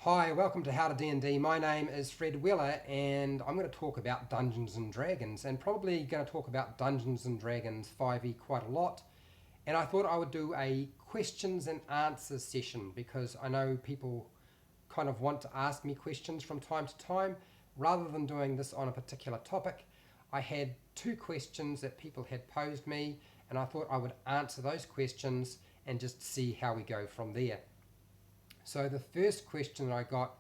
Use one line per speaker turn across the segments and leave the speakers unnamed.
Hi, welcome to How to D&D. My name is Fred Weller and I'm going to talk about Dungeons and Dragons and probably going to talk about Dungeons and Dragons 5e quite a lot. And I thought I would do a questions and answers session because I know people kind of want to ask me questions from time to time. Rather than doing this on a particular topic, I had two questions that people had posed me and I thought I would answer those questions and just see how we go from there. So the first question that I got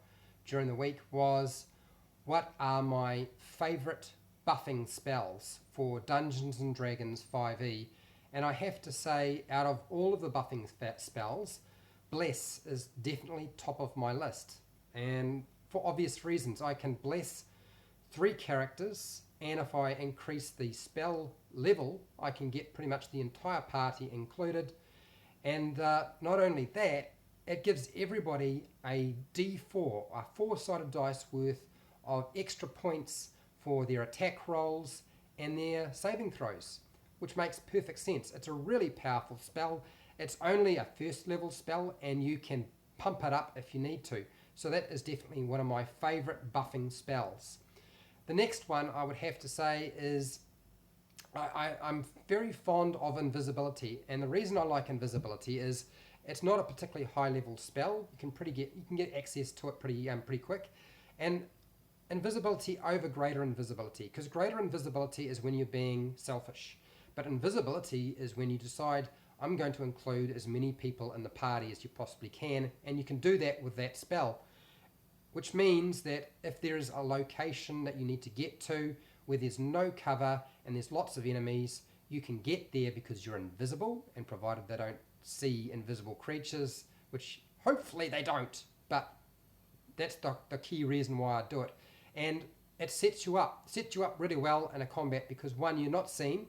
during the week was, what are my favourite buffing spells for Dungeons and Dragons 5e? And I have to say, out of all of the buffing spells, Bless is definitely top of my list. And for obvious reasons, I can bless three characters, and if I increase the spell level, I can get pretty much the entire party included. And not only that, it gives everybody a D4, a four-sided dice worth of extra points for their attack rolls and their saving throws, which makes perfect sense. It's a really powerful spell. It's only a first level spell and you can pump it up if you need to. So that is definitely one of my favourite buffing spells. The next one I would have to say is I'm very fond of invisibility, and the reason I like invisibility is it's not a particularly high level spell. You can get access to it pretty quick, and invisibility over greater invisibility, because greater invisibility is when you're being selfish, but invisibility is when you decide I'm going to include as many people in the party as you possibly can, and you can do that with that spell, which means that if there is a location that you need to get to where there's no cover and there's lots of enemies, you can get there because you're invisible, and provided they don't see invisible creatures, which hopefully they don't, but that's the key reason why I do it. And it sets you up really well in a combat because one, you're not seen,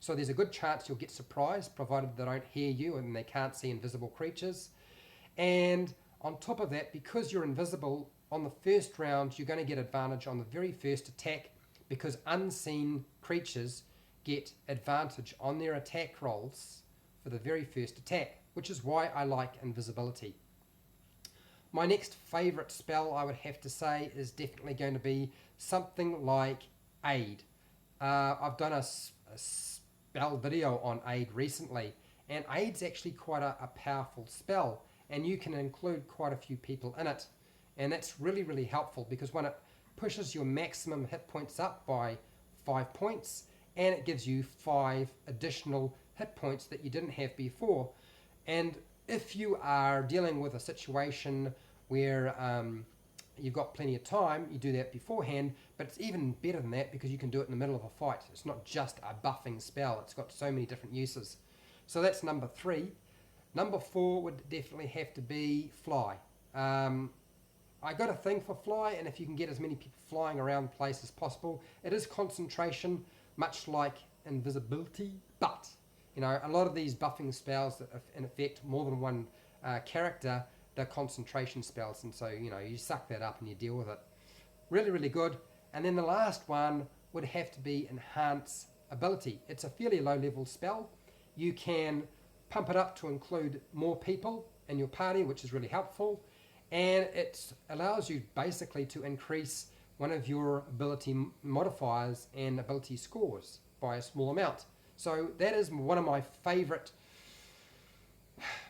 so there's a good chance you'll get surprised provided they don't hear you and they can't see invisible creatures. And on top of that, because you're invisible, on the first round you're going to get advantage on the very first attack because unseen creatures get advantage on their attack rolls for the very first attack, which is why I like invisibility. My next favourite spell, I would have to say, is definitely going to be something like Aid. I've done a spell video on Aid recently, and Aid's actually quite a powerful spell, and you can include quite a few people in it. And that's really, really helpful because when it pushes your maximum hit points up by 5 points, and it gives you 5 additional hit points that you didn't have before. And if you are dealing with a situation where you've got plenty of time, you do that beforehand, but it's even better than that because you can do it in the middle of a fight. It's not just a buffing spell, it's got so many different uses. So that's number 3. Number 4 would definitely have to be Fly. I got a thing for Fly, and if you can get as many people flying around the place as possible, it is concentration, much like invisibility, but a lot of these buffing spells that in effect more than one character, they're concentration spells, and so you suck that up and you deal with it. Really, really good. And then the last one would have to be Enhance Ability. It's a fairly low level spell. You can pump it up to include more people in your party, which is really helpful, and it allows you basically to increase one of your ability modifiers and ability scores by a small amount. So that is one of my favourite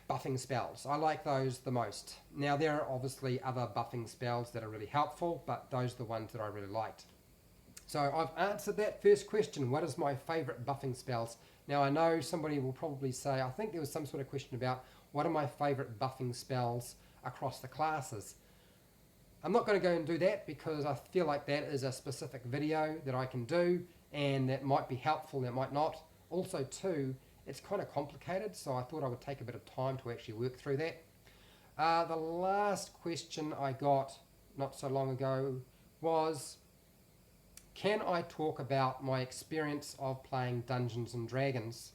buffing spells. I like those the most. Now there are obviously other buffing spells that are really helpful, but those are the ones that I really liked. So I've answered that first question, what is my favourite buffing spells? Now I know somebody will probably say, I think there was some sort of question about what are my favourite buffing spells across the classes. I'm not going to go and do that because I feel like that is a specific video that I can do, and that might be helpful, that might not. Also too, it's kind of complicated, so I thought I would take a bit of time to actually work through that. The last question I got not so long ago was, can I talk about my experience of playing Dungeons and Dragons?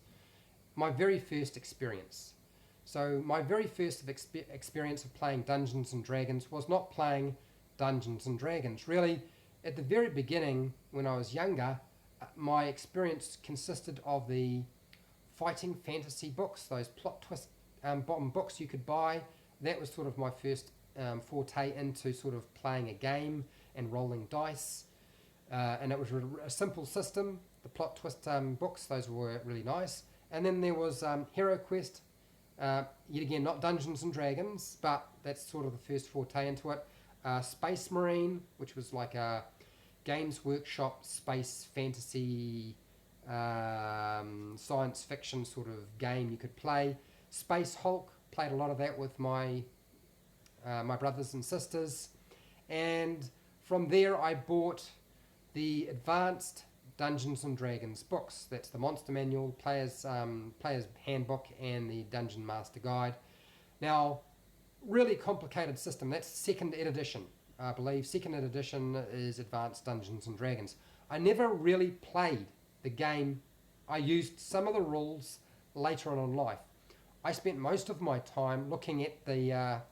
My very first experience. So my very first experience of playing Dungeons and Dragons was not playing Dungeons and Dragons. Really, at the very beginning, when I was younger, my experience consisted of the fighting fantasy books, those plot twist bottom books you could buy. That was sort of my first forte into sort of playing a game and rolling dice. And it was a simple system. The plot twist books, those were really nice. And then there was Hero Quest, yet again not Dungeons and Dragons, but that's sort of the first forte into it. Space Marine, which was like a Games Workshop space fantasy science fiction sort of game you could play. Space Hulk, played a lot of that with my brothers and sisters. And from there I bought the Advanced Dungeons and Dragons books. That's the Monster Manual, Player's Handbook, and the Dungeon Master Guide. Now, really complicated system. That's second edition, I believe. Second edition is Advanced Dungeons and Dragons. I never really played the game. I used some of the rules later on in life. I spent most of my time looking at the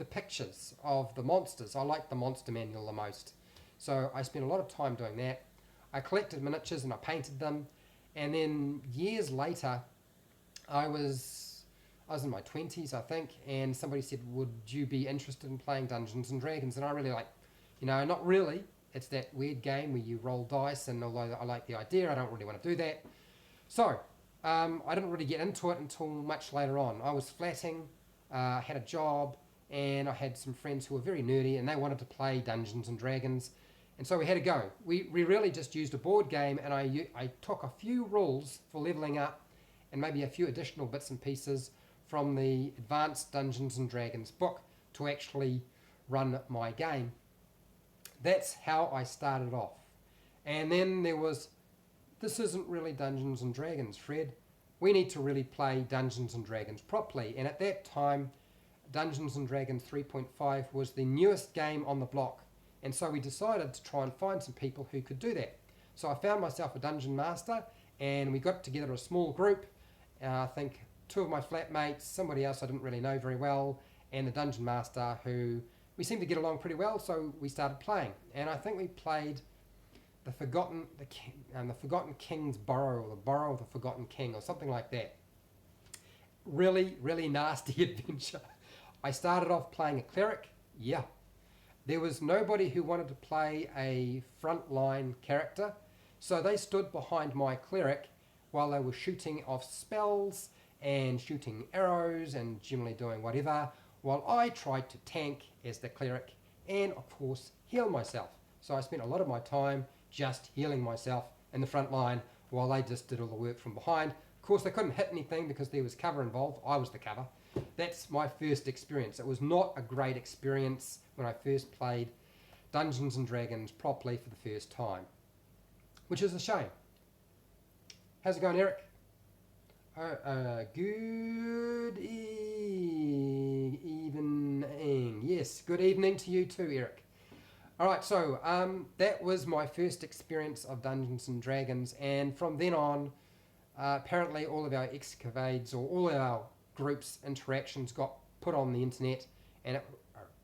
pictures of the monsters. I like the Monster Manual the most. So I spent a lot of time doing that. I collected miniatures and I painted them. And then years later, I was in my 20s, I think, and somebody said, would you be interested in playing Dungeons and Dragons? And I really not really. It's that weird game where you roll dice, and although I like the idea, I don't really want to do that. So I didn't really get into it until much later on. I was flatting, had a job, and I had some friends who were very nerdy, and they wanted to play Dungeons and Dragons. And so we had to go. We really just used a board game, and I took a few rules for leveling up and maybe a few additional bits and pieces from the Advanced Dungeons and Dragons book to actually run my game. That's how I started off. And then there was, this isn't really Dungeons and Dragons, Fred. We need to really play Dungeons and Dragons properly. And at that time, Dungeons and Dragons 3.5 was the newest game on the block. And so we decided to try and find some people who could do that. So I found myself a dungeon master, and we got together a small group. I think 2 of my flatmates, somebody else I didn't really know very well, and the dungeon master, who we seemed to get along pretty well, so we started playing. And I think we played the Forgotten King's Burrow, or the Burrow of the Forgotten King, or something like that. Really, really nasty adventure. I started off playing a cleric. Yeah. There was nobody who wanted to play a frontline character, so they stood behind my cleric while they were shooting off spells and shooting arrows and generally doing whatever, while I tried to tank as the cleric and, of course, heal myself. So I spent a lot of my time just healing myself in the front line while they just did all the work from behind. Of course, they couldn't hit anything because there was cover involved. I was the cover. That's my first experience. It was not a great experience when I first played Dungeons and Dragons properly for the first time, which is a shame. How's it going, Eric? Good evening. Yes, good evening to you too, Eric. Alright, so that was my first experience of Dungeons and Dragons, and from then on, apparently all of our excavades or all our groups interactions got put on the internet, and it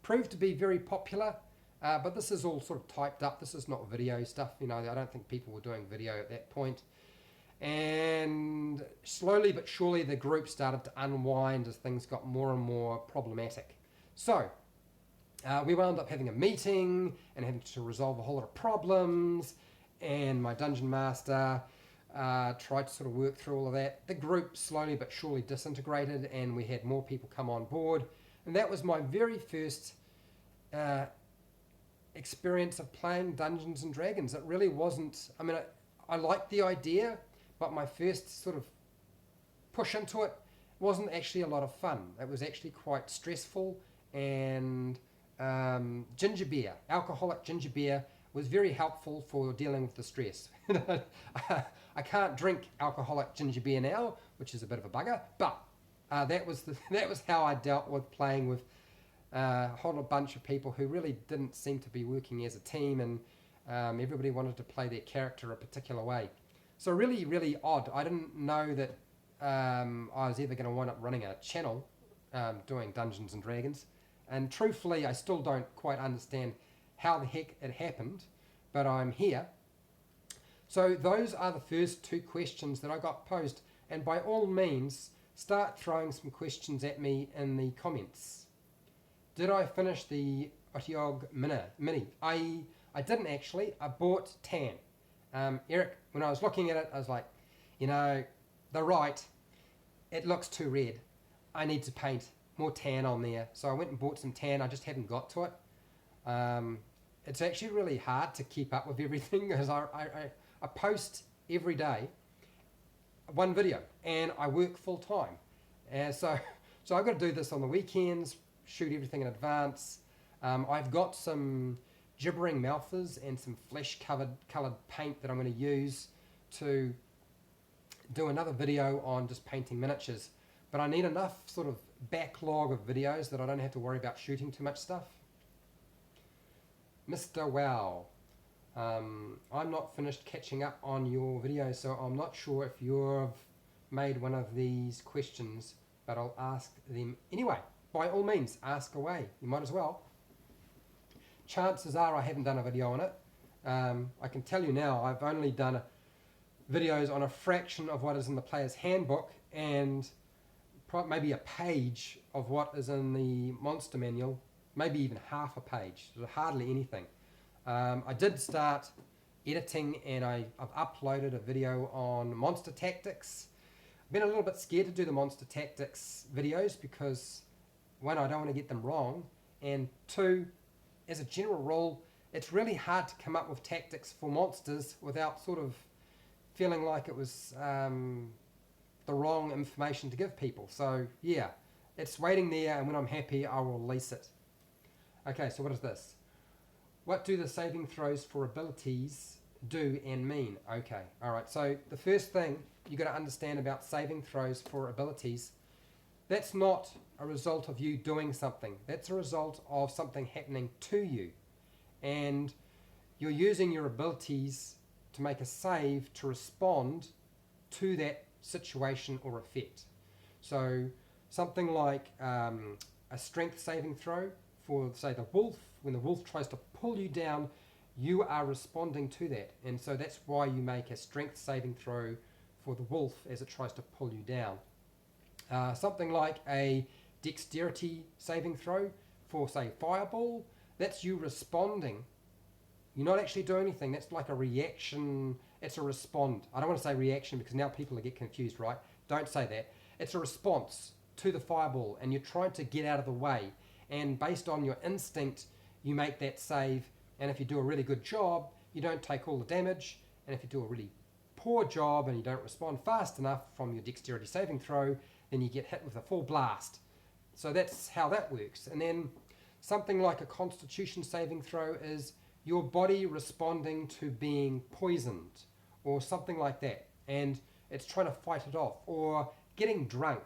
proved to be very popular, but this is all sort of typed up. This is not video stuff, I don't think people were doing video at that point. And slowly but surely the group started to unwind as things got more and more problematic. So we wound up having a meeting and having to resolve a whole lot of problems, and my dungeon master tried to sort of work through all of that. The group slowly but surely disintegrated, and we had more people come on board. And that was my very first experience of playing Dungeons and Dragons. It really wasn't, I liked the idea, but my first sort of push into it wasn't actually a lot of fun. It was actually quite stressful, and ginger beer, alcoholic ginger beer, was very helpful for dealing with the stress. I can't drink alcoholic ginger beer now, which is a bit of a bugger, but that was how I dealt with playing with a whole bunch of people who really didn't seem to be working as a team, and everybody wanted to play their character a particular way. So really, really odd. I didn't know that I was ever going to wind up running a channel doing Dungeons and Dragons, and truthfully I still don't quite understand how the heck it happened, but I'm here. So those are the first 2 questions that I got posed, and by all means start throwing some questions at me in the comments. Did I finish the Otyog Mini? I didn't actually. I bought tan. Eric, when I was looking at it, I was like, they're right. It looks too red. I need to paint more tan on there. So I went and bought some tan. I just haven't got to it. It's actually really hard to keep up with everything because I post every day one video and I work full time. And so I've got to do this on the weekends, shoot everything in advance. I've got some gibbering mouthers and some flesh coloured paint that I'm going to use to do another video on just painting miniatures. But I need enough sort of backlog of videos that I don't have to worry about shooting too much stuff. Mr. Wow. I'm not finished catching up on your videos, so I'm not sure if you've made one of these questions, but I'll ask them anyway. By all means, ask away. You might as well. Chances are I haven't done a video on it. I can tell you now, I've only done videos on a fraction of what is in the player's handbook and maybe a page of what is in the monster manual, maybe even half a page, so hardly anything. I did start editing and I've uploaded a video on monster tactics. I've been a little bit scared to do the monster tactics videos because, one, I don't want to get them wrong, and two, as a general rule, it's really hard to come up with tactics for monsters without sort of feeling like it was the wrong information to give people. So yeah, it's waiting there, and when I'm happy, I'll release it. Okay, so what is this? What do the saving throws for abilities do and mean? Okay, alright, so the first thing you got to understand about saving throws for abilities, that's not a result of you doing something. That's a result of something happening to you. And you're using your abilities to make a save to respond to that situation or effect. So something like a strength saving throw for, say, the wolf. When the wolf tries to pull you down, you are responding to that. And so that's why you make a strength saving throw for the wolf as it tries to pull you down. Something like a dexterity saving throw for, say, fireball. That's you responding. You're not actually doing anything. That's like a reaction. It's a respond. I don't want to say reaction because now people get confused, right? Don't say that. It's a response to the fireball and you're trying to get out of the way. And based on your instinct, you make that save. And if you do a really good job, you don't take all the damage. And if you do a really poor job and you don't respond fast enough from your dexterity saving throw, then you get hit with a full blast. So that's how that works. And then something like a constitution saving throw is your body responding to being poisoned or something like that. And it's trying to fight it off. Or getting drunk.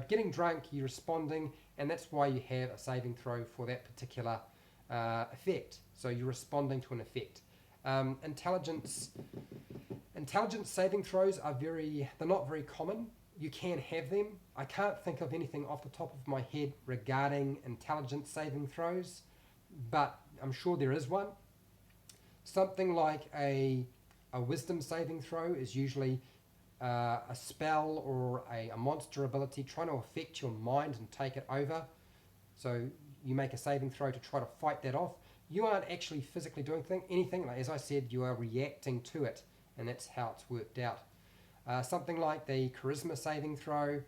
Getting drunk, you're responding, and that's why you have a saving throw for that particular effect. So you're responding to an effect. Intelligence saving throws they're not very common. You can have them. I can't think of anything off the top of my head regarding intelligence saving throws, but I'm sure there is one. Something like a wisdom saving throw is usually a spell or a monster ability trying to affect your mind and take it over. So you make a saving throw to try to fight that off. You aren't actually physically doing anything. Like, as I said, you are reacting to it, and that's how it's worked out. Something like the charisma saving throw.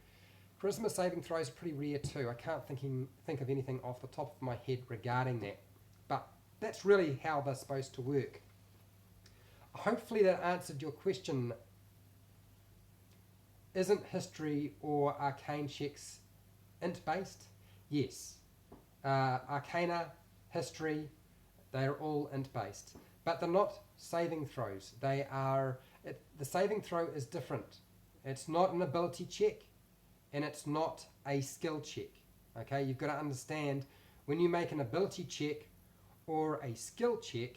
Charisma saving throws are pretty rare too. I can't think of anything off the top of my head regarding that. But that's really how they're supposed to work. Hopefully that answered your question. Isn't history or arcane checks int based? Yes. Arcana, history, they're all int based. But they're not saving throws. The saving throw is different. It's not an ability check and it's not a skill check. Okay, you've got to understand when you make an ability check or a skill check,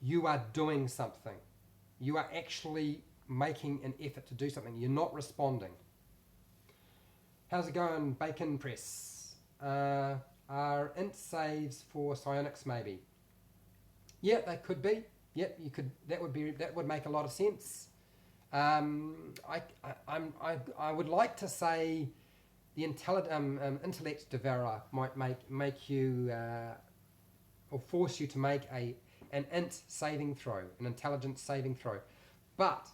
you are doing something. You are actually making an effort to do something. You're not responding. How's it going, Bacon Press? Are int saves for psionics maybe? Yeah, they could be. Yep, you could. That would make a lot of sense. I would like to say the intellect devourer might make you or force you to make an int saving throw, an intelligence saving throw, but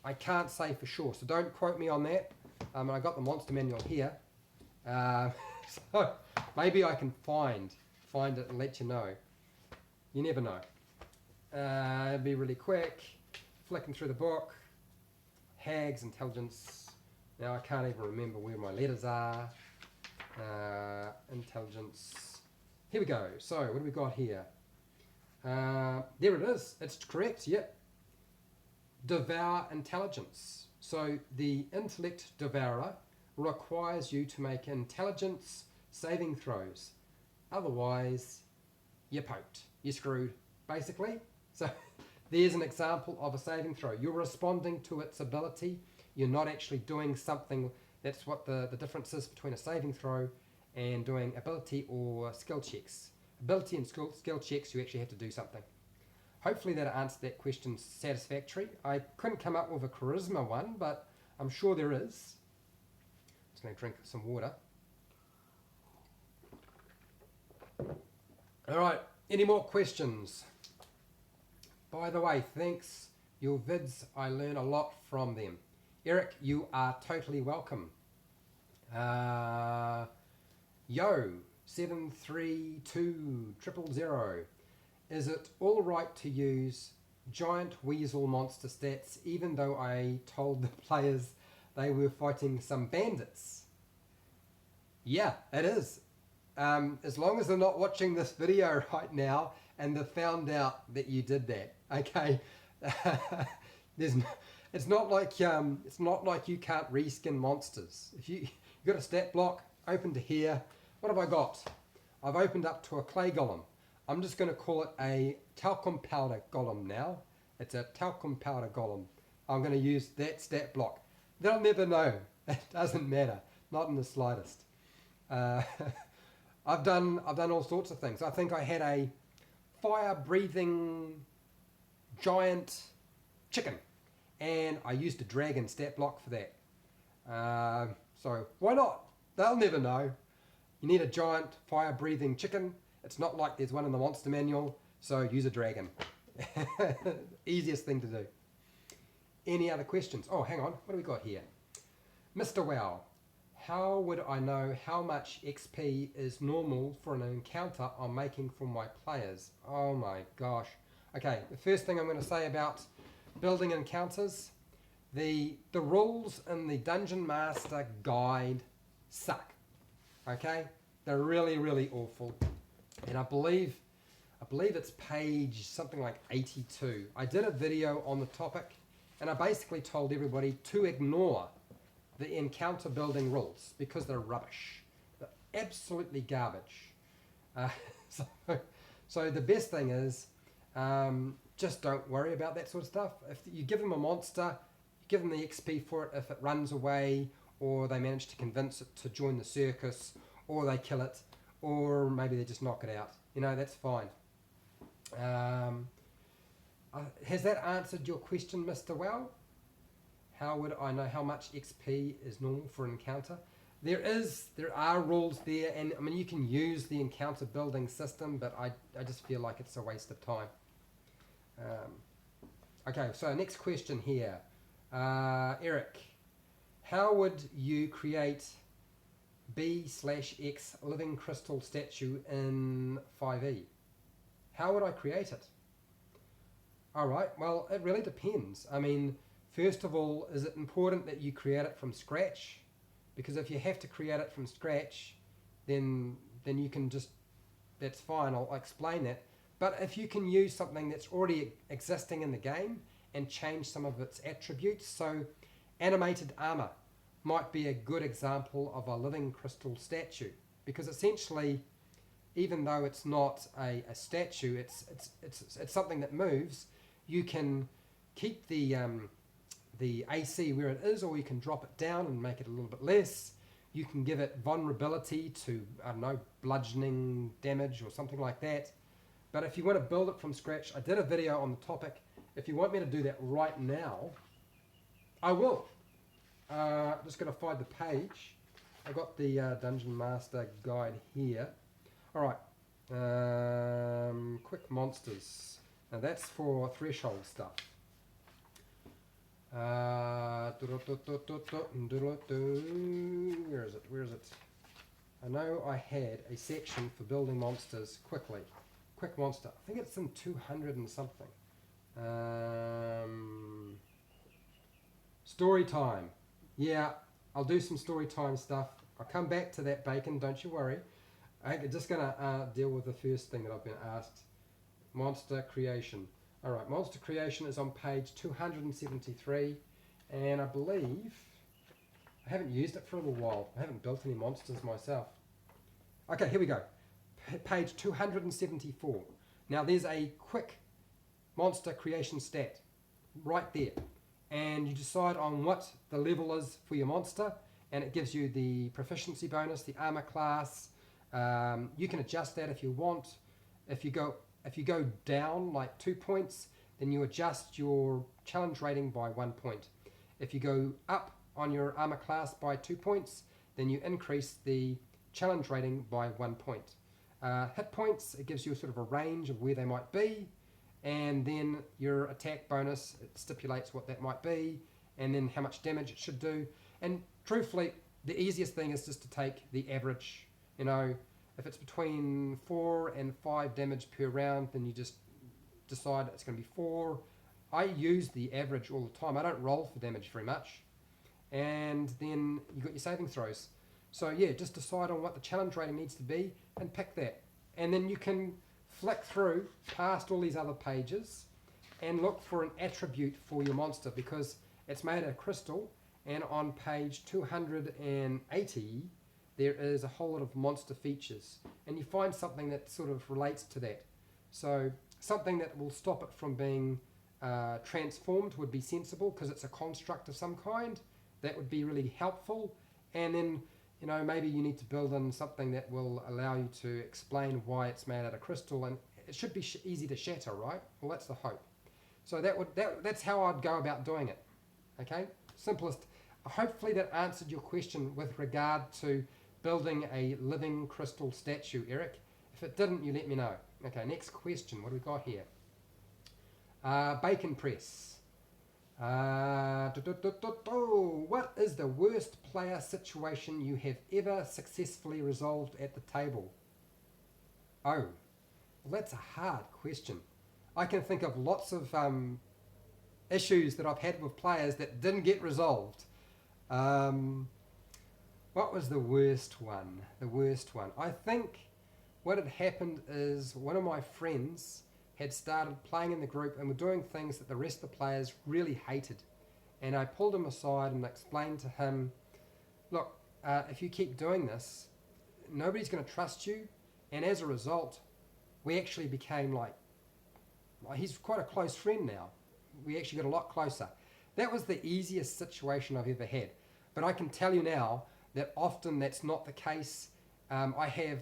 I can't say for sure, so don't quote me on that. And I got the monster manual here, so maybe I can find it and let you know. You never know. It'll be really quick. Flicking through the book. Hags, intelligence. Now I can't even remember where my letters are. Intelligence. Here we go. So what do we got here? There it is. It's correct. Yep. Devour intelligence. So the intellect devourer requires you to make intelligence saving throws. Otherwise, you're poked. You're screwed, basically. So there's an example of a saving throw. You're responding to its ability. You're not actually doing something. That's what the difference is between a saving throw and doing ability or skill checks. Ability and skill checks, you actually have to do something. Hopefully that answered that question satisfactory. I couldn't come up with a charisma one, but I'm sure there is. Just going to drink some water. All right, any more questions? By the way, thanks. Your vids, I learn a lot from them. Eric, you are totally welcome. Yo, 732000. Is it all right to use giant weasel monster stats even though I told the players they were fighting some bandits? Yeah, it is. As long as they're not watching this video right now and they've found out that you did that, okay? It's not like you can't reskin monsters. If you got a stat block open to here, what have I got? I've opened up to a clay golem. I'm just going to call it a talcum powder golem now. It's a talcum powder golem. I'm going to use that stat block. They'll never know. It doesn't matter. Not in the slightest. I've done all sorts of things. I think I had a fire-breathing giant chicken, and I used a dragon stat block for that. So why not? They'll never know. You need a giant fire-breathing chicken. It's not like there's one in the monster manual, so use a dragon. Easiest thing to do. Any other questions? Oh, hang on. What do we got here? Mr. Wow. How would I know how much XP is normal for an encounter I'm making for my players? Oh my gosh. Okay, the first thing I'm going to say about building encounters, the rules in the Dungeon Master Guide suck. Okay? They're really, really awful. And I believe it's page something like 82. I did a video on the topic, and I basically told everybody to ignore the encounter building rules because they're rubbish. They're absolutely garbage. So the best thing is just don't worry about that sort of stuff. If you give them a monster, you give them the XP for it if it runs away, or they manage to convince it to join the circus, or they kill it, or maybe they just knock it out. You know, that's fine. Has that answered your question, Mr. Well? How would I know how much XP is normal for an encounter? There are rules there, and I mean you can use the encounter building system, but I just feel like it's a waste of time. Okay, so next question here. Eric, how would you create B/X living crystal statue in 5e? How would I create it? Alright, well it really depends. I mean, first of all, is it important that you create it from scratch? Because if you have to create it from scratch, then you can just, that's fine, I'll explain that. But if you can use something that's already existing in the game and change some of its attributes, so animated armor might be a good example of a living crystal statue, because essentially, even though it's not a statue, it's something that moves. You can keep the AC where it is, or you can drop it down and make it a little bit less. You can give it vulnerability to, I don't know, bludgeoning damage or something like that. But if you want to build it from scratch, I did a video on the topic. If you want me to do that right now, I will. Just going to find the page. I got the Dungeon Master guide here. All right, quick monsters. Now that's for threshold stuff. Where is it? Where is it? I know I had a section for building monsters quickly. Quick monster. I think it's in 200 and something. Story time. Yeah, I'll do some story time stuff. I'll come back to that, Bacon, don't you worry. I'm just going to deal with the first thing that I've been asked. Monster creation. Alright, monster creation is on page 273, and I believe I haven't used it for a little while. I haven't built any monsters myself. Okay, here we go. Page 274. Now there's a quick monster creation stat right there, and you decide on what the level is for your monster, and it gives you the proficiency bonus, the armor class. You can adjust that if you want. If you go down like 2 points, then you adjust your challenge rating by 1 point. If you go up on your armor class by 2 points, then you increase the challenge rating by 1 point. Hit points, it gives you sort of a range of where they might be, and then your attack bonus, it stipulates what that might be, and then how much damage it should do. And truthfully, the easiest thing is just to take the average. You know, if it's between 4 and 5 damage per round, then you just decide it's going to be 4. I use the average all the time. I don't roll for damage very much. And then you got your saving throws. So yeah, just decide on what the challenge rating needs to be and pick that. And then you can flick through past all these other pages and look for an attribute for your monster, because it's made of crystal, and on page 280 there is a whole lot of monster features, and you find something that sort of relates to that. So something that will stop it from being transformed would be sensible, because it's a construct of some kind. That would be really helpful. And then, you know, maybe you need to build in something that will allow you to explain why it's made out of crystal, and it should be easy to shatter, right? Well, that's the hope. So that's how I'd go about doing it. Okay, simplest. Hopefully that answered your question with regard to building a living crystal statue, Eric. If it didn't, you let me know. Okay, next question. What do we got here? Bacon Press. What is the worst player situation you have ever successfully resolved at the table? Oh, well, that's a hard question. I can think of lots of issues that I've had with players that didn't get resolved. What was the worst one? The worst one. I think what had happened is one of my friends had started playing in the group and were doing things that the rest of the players really hated. And I pulled him aside and explained to him, look, if you keep doing this, nobody's going to trust you. And as a result, we actually became like, he's quite a close friend now. We actually got a lot closer. That was the easiest situation I've ever had. But I can tell you now that often that's not the case. I have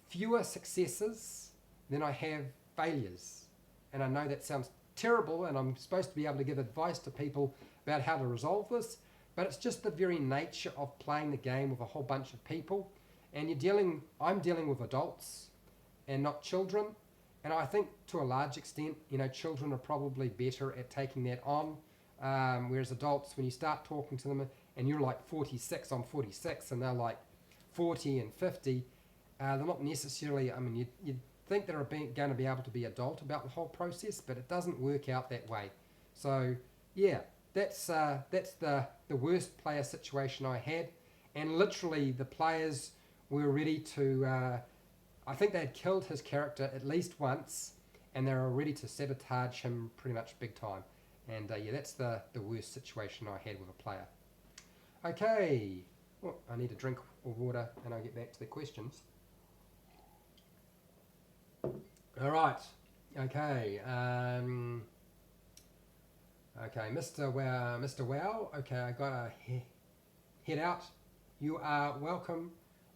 fewer successes than I have failures. And I know that sounds terrible, and I'm supposed to be able to give advice to people about how to resolve this, but it's just the very nature of playing the game with a whole bunch of people. And I'm dealing with adults and not children. And I think to a large extent, you know, children are probably better at taking that on. Whereas adults, when you start talking to them and you're like 46, I'm 46, and they're like 40 and 50, they're not necessarily, I mean, you'd think they're going to be able to be adult about the whole process, but it doesn't work out that way. So yeah, that's the worst player situation I had. And literally the players were ready to, I think they had killed his character at least once, and they were ready to sabotage him pretty much big time. And yeah, that's the worst situation I had with a player. Okay, well, I need a drink of water and I'll get back to the questions. All right, okay, okay, Mr. Wow, okay, I gotta head out. You are welcome.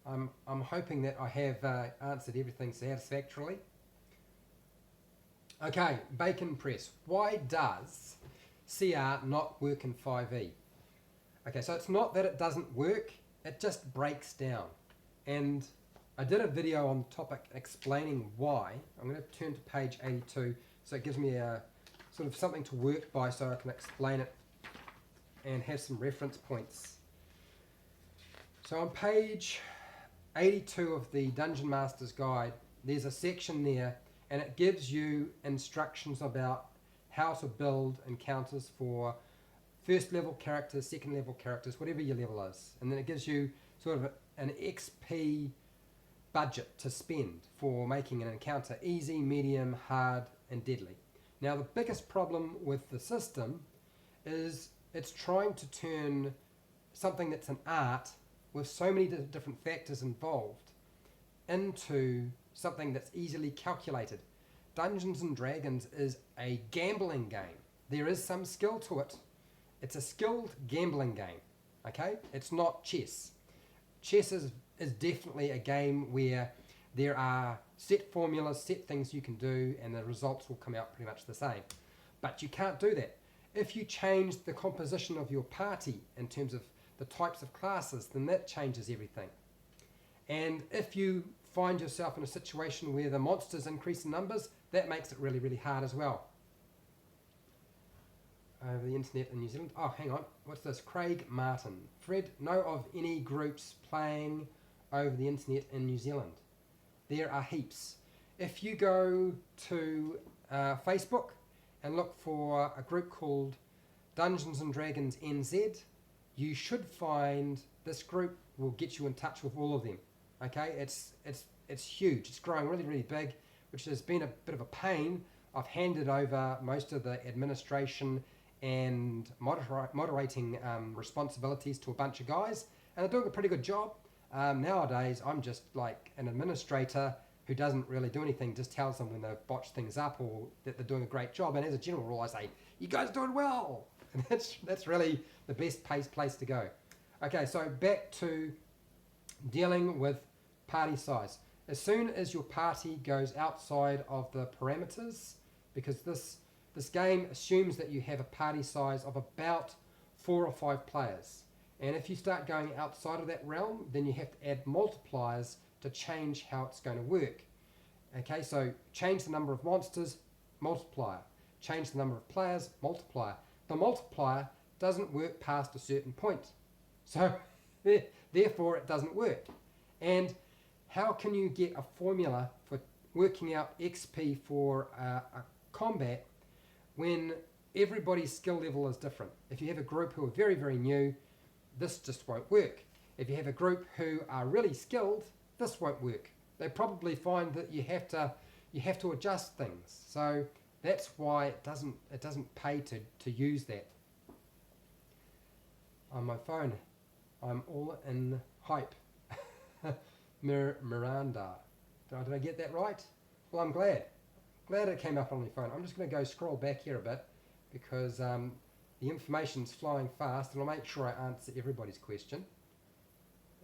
I'm hoping that I have answered everything satisfactorily. Okay, Bacon Press. Why does CR not work in 5e? Okay, so it's not that it doesn't work, it just breaks down. And I did a video on the topic explaining why. I'm going to turn to page 82 so it gives me a sort of something to work by so I can explain it and have some reference points. So on page 82 of the Dungeon Master's Guide, there's a section there and it gives you instructions about how to build encounters for first level characters, second level characters, whatever your level is. And then it gives you sort of an XP budget to spend for making an encounter easy, medium, hard, and deadly. Now the biggest problem with the system is it's trying to turn something that's an art with so many different factors involved into something that's easily calculated. Dungeons and Dragons is a gambling game. There is some skill to it. It's a skilled gambling game, okay? It's not chess. Chess is definitely a game where there are set formulas, set things you can do, and the results will come out pretty much the same. But you can't do that. If you change the composition of your party in terms of the types of classes, then that changes everything. And if you find yourself in a situation where the monsters increase in numbers, that makes it really, really hard as well. Over the internet in New Zealand. Oh, hang on. What's this? Craig Martin. Fred, know of any groups playing over the internet in New Zealand? There are heaps. If you go to Facebook and look for a group called Dungeons and Dragons NZ, you should find this group will get you in touch with all of them. Okay, it's huge. It's growing really, really big, which has been a bit of a pain. I've handed over most of the administration and moderating responsibilities to a bunch of guys, and they're doing a pretty good job. Nowadays, I'm just like an administrator who doesn't really do anything, just tells them when they've botched things up or that they're doing a great job. And as a general rule, I say, you guys are doing well. And that's really the best place to go. Okay, so back to dealing with party size. As soon as your party goes outside of the parameters, because this game assumes that you have a party size of about 4 or 5 players. And if you start going outside of that realm, then you have to add multipliers to change how it's going to work. Okay, so change the number of monsters, multiplier. Change the number of players, multiplier. The multiplier doesn't work past a certain point. So therefore it doesn't work. And how can you get a formula for working out XP for a combat when everybody's skill level is different? If you have a group who are very, very new, this just won't work. If you have a group who are really skilled, this won't work. They probably find that you have to adjust things. So that's why it doesn't pay to use that. On my phone, I'm all in hype. Miranda. Did I get that right? Well, I'm glad. Glad it came up on my phone. I'm just going to go scroll back here a bit because the information's flying fast, and I'll make sure I answer everybody's question.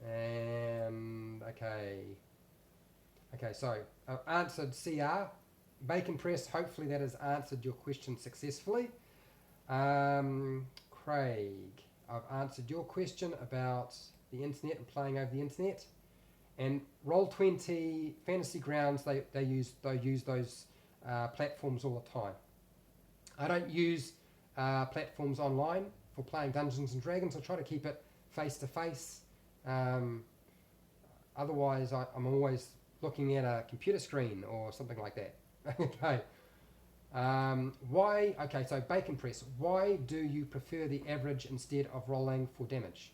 And okay, so I've answered CR. Bacon Press, hopefully that has answered your question successfully. Craig, I've answered your question about the internet and playing over the internet. And Roll20, Fantasy Grounds, they use those platforms all the time. I don't use platforms online for playing Dungeons and Dragons. I try to keep it face to face. Otherwise, I'm always looking at a computer screen or something like that. Okay. Okay, so Bacon Press, why do you prefer the average instead of rolling for damage?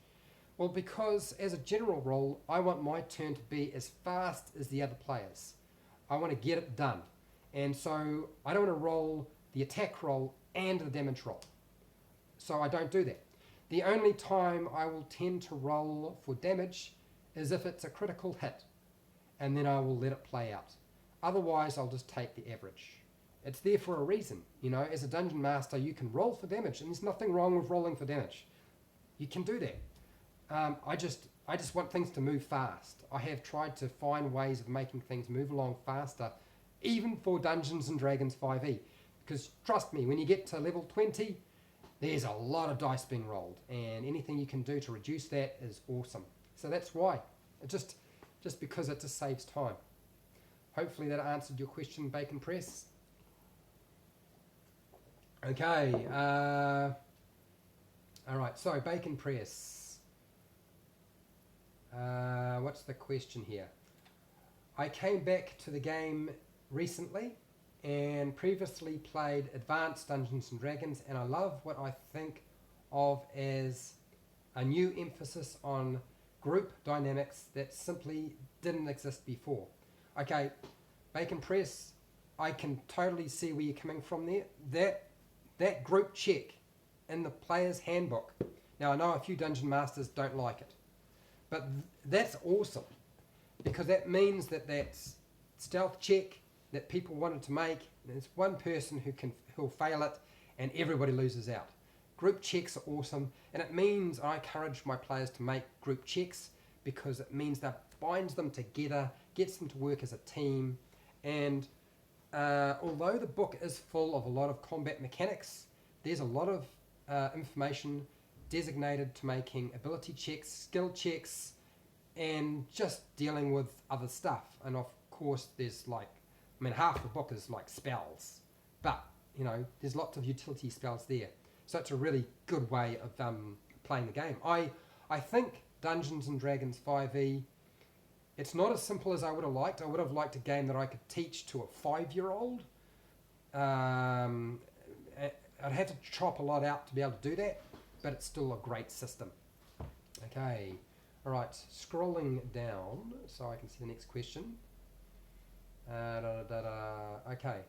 Well, because as a general rule, I want my turn to be as fast as the other players. I want to get it done. And so I don't want to roll the attack roll and the damage roll. So I don't do that. The only time I will tend to roll for damage is if it's a critical hit, and then I will let it play out. Otherwise, I'll just take the average. It's there for a reason. You know, as a dungeon master, you can roll for damage, and there's nothing wrong with rolling for damage. You can do that. I just want things to move fast. I have tried to find ways of making things move along faster, even for Dungeons and Dragons 5e. Because trust me, when you get to level 20, there's a lot of dice being rolled, and anything you can do to reduce that is awesome. So that's why. It just because it just saves time. Hopefully that answered your question, Bacon Press. Okay. All right. So Bacon Press. What's the question here? I came back to the game recently and previously played Advanced Dungeons and Dragons, and I love what I think of as a new emphasis on group dynamics that simply didn't exist before. Okay, Bacon Press, I can totally see where you're coming from there. That group check in the player's handbook. Now I know a few dungeon masters don't like it, but that's awesome, because that means that stealth check that people wanted to make, there's one person who'll fail it and everybody loses out. Group checks are awesome, and it means I encourage my players to make group checks because it means that binds them together, gets them to work as a team, and although the book is full of a lot of combat mechanics, there's a lot of information designated to making ability checks, skill checks, and just dealing with other stuff. And of course there's half the book is like spells, but there's lots of utility spells there. So it's a really good way of playing the game. I think Dungeons and Dragons 5e, it's not as simple as I would have liked. I would have liked a game that I could teach to a 5-year-old. I'd have to chop a lot out to be able to do that, but it's still a great system. Okay, all right, scrolling down so I can see the next question. Okay.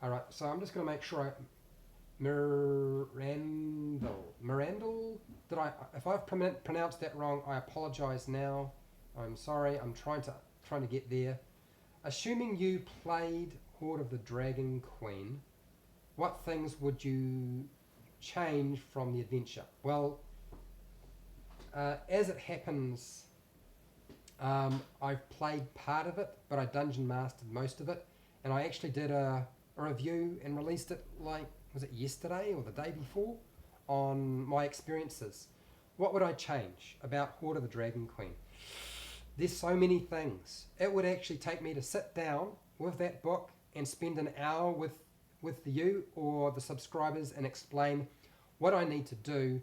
All right, so I'm just going to make sure Mirandel, if I've pronounced that wrong, I apologize now. I'm sorry. I'm trying to get there. Assuming you played Hoard of the Dragon Queen, what things would you change from the adventure? Well, as it happens, I've played part of it, but I dungeon mastered most of it, and I actually did a review and released it was it yesterday or the day before, on my experiences. What would I change about Hoard of the Dragon Queen? There's so many things. It would actually take me to sit down with that book and spend an hour with you or the subscribers and explain what I need to do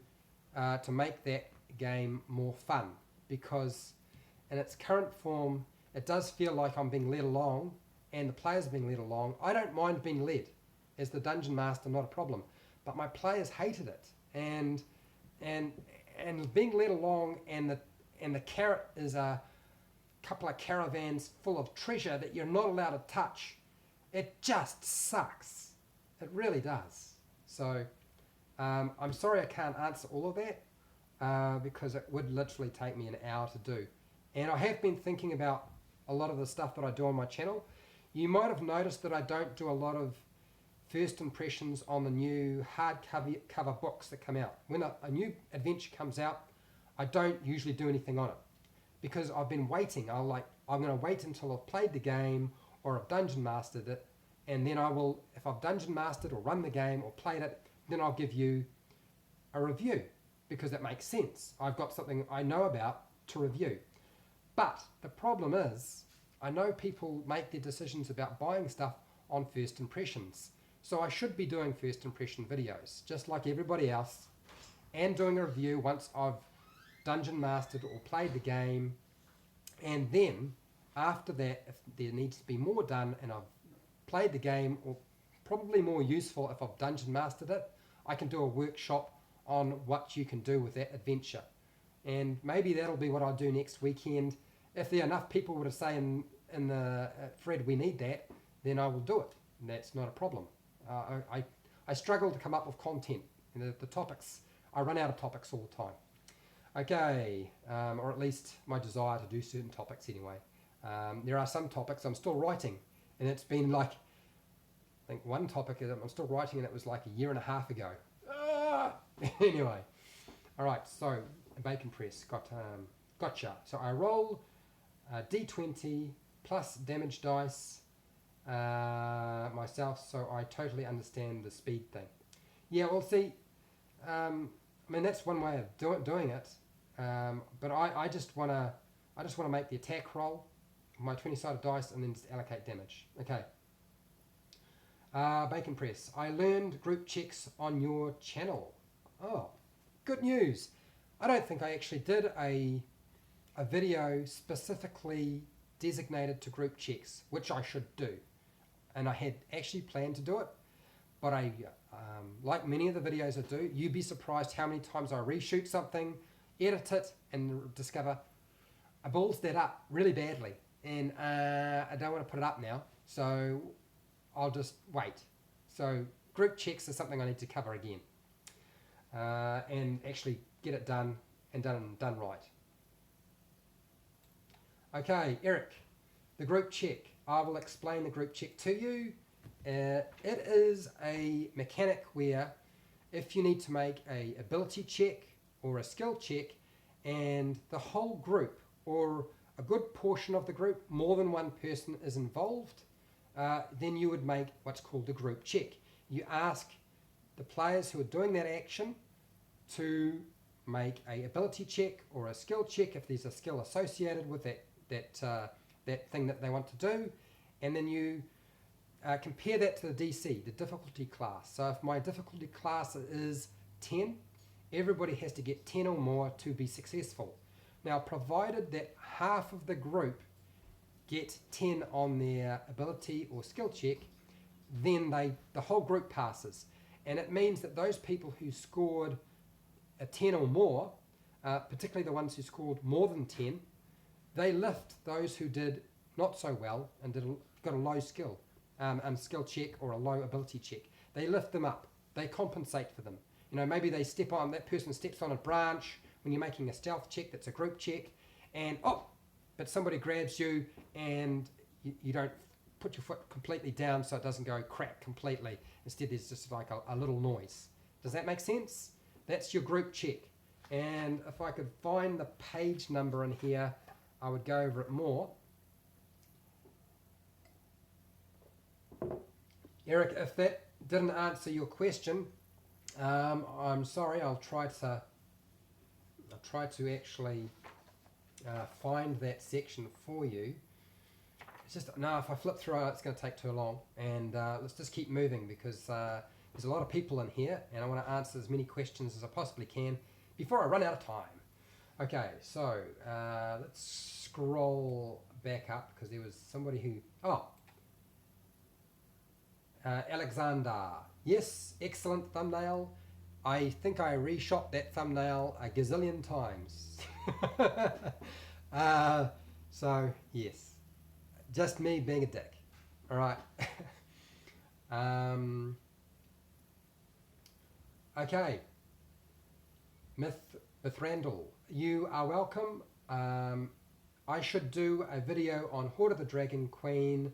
to make that game more fun, because in its current form it does feel like I'm being led along and the players are being led along. I don't mind being led as the dungeon master, not a problem, but my players hated it, and being led along, and the carrot is a couple of caravans full of treasure that you're not allowed to touch. It just sucks. It really does. So I'm sorry I can't answer all of that because it would literally take me an hour to do. And I have been thinking about a lot of the stuff that I do on my channel. You might have noticed that I don't do a lot of first impressions on the new hardcover books that come out. When a new adventure comes out, I don't usually do anything on it because I've been waiting. I'm going to wait until I've played the game or I've dungeon mastered it, and then I will, if I've dungeon mastered or run the game or played it, then I'll give you a review because that makes sense. I've got something I know about to review. But the problem is, I know people make their decisions about buying stuff on first impressions. So I should be doing first impression videos, just like everybody else, and doing a review once I've dungeon mastered or played the game. And then, after that, if there needs to be more done and I've played the game, or probably more useful if I've dungeon mastered it, I can do a workshop on what you can do with that adventure. And maybe that'll be what I'll do next weekend. If there are enough people to say in the Fred, we need that, then I will do it. And that's not a problem. I struggle to come up with content. The topics, I run out of topics all the time. Okay, or at least my desire to do certain topics anyway. There are some topics I'm still writing, and it's been like, I think one topic I'm still writing, and it was like a year and a half ago. Anyway, all right, so Bacon Press, gotcha. So I roll D20 plus damage dice myself, so I totally understand the speed thing. Yeah, well, see, I mean, that's one way of doing it. But I just wanna make the attack roll, my 20-sided dice, and then just allocate damage. Okay. Bacon Press. I learned group checks on your channel. Oh, good news. I don't think I actually did a video specifically designated to group checks, which I should do. And I had actually planned to do it, but I, like many of the videos I do, you'd be surprised how many times I reshoot something, edit it, and discover I balls that up really badly. And I don't want to put it up now, so I'll just wait. So group checks is something I need to cover again, and actually get it done and done right. Okay, Eric, the group check. I will explain the group check to you. It is a mechanic where if you need to make a ability check or a skill check, and the whole group or a good portion of the group, more than one person is involved, then you would make what's called a group check. You ask the players who are doing that action to make a ability check or a skill check if there's a skill associated with that thing that they want to do, and then you compare that to the DC, the difficulty class. So if my difficulty class is 10, everybody has to get 10 or more to be successful. Now, provided that half of the group get 10 on their ability or skill check, then the whole group passes. And it means that those people who scored a 10 or more, particularly the ones who scored more than 10, they lift those who did not so well and got a low skill check or a low ability check. They lift them up. They compensate for them. You know, maybe that person steps on a branch when you're making a stealth check that's a group check, and but somebody grabs you and you don't put your foot completely down so it doesn't go crack completely. Instead, there's just like a little noise. Does that make sense? That's your group check. And if I could find the page number in here, I would go over it more. Eric, if that didn't answer your question, I'm sorry. I'll try to actually find that section for you. It's just, no, if I flip through it, it's going to take too long. And let's just keep moving, because there's a lot of people in here, and I want to answer as many questions as I possibly can before I run out of time. Okay, so let's scroll back up, because there was somebody who... Alexander. Yes, excellent thumbnail. I think I reshot that thumbnail a gazillion times. So, yes. Just me being a dick. Alright. Okay. Myth Randall. You are welcome. I should do a video on Hoard of the Dragon Queen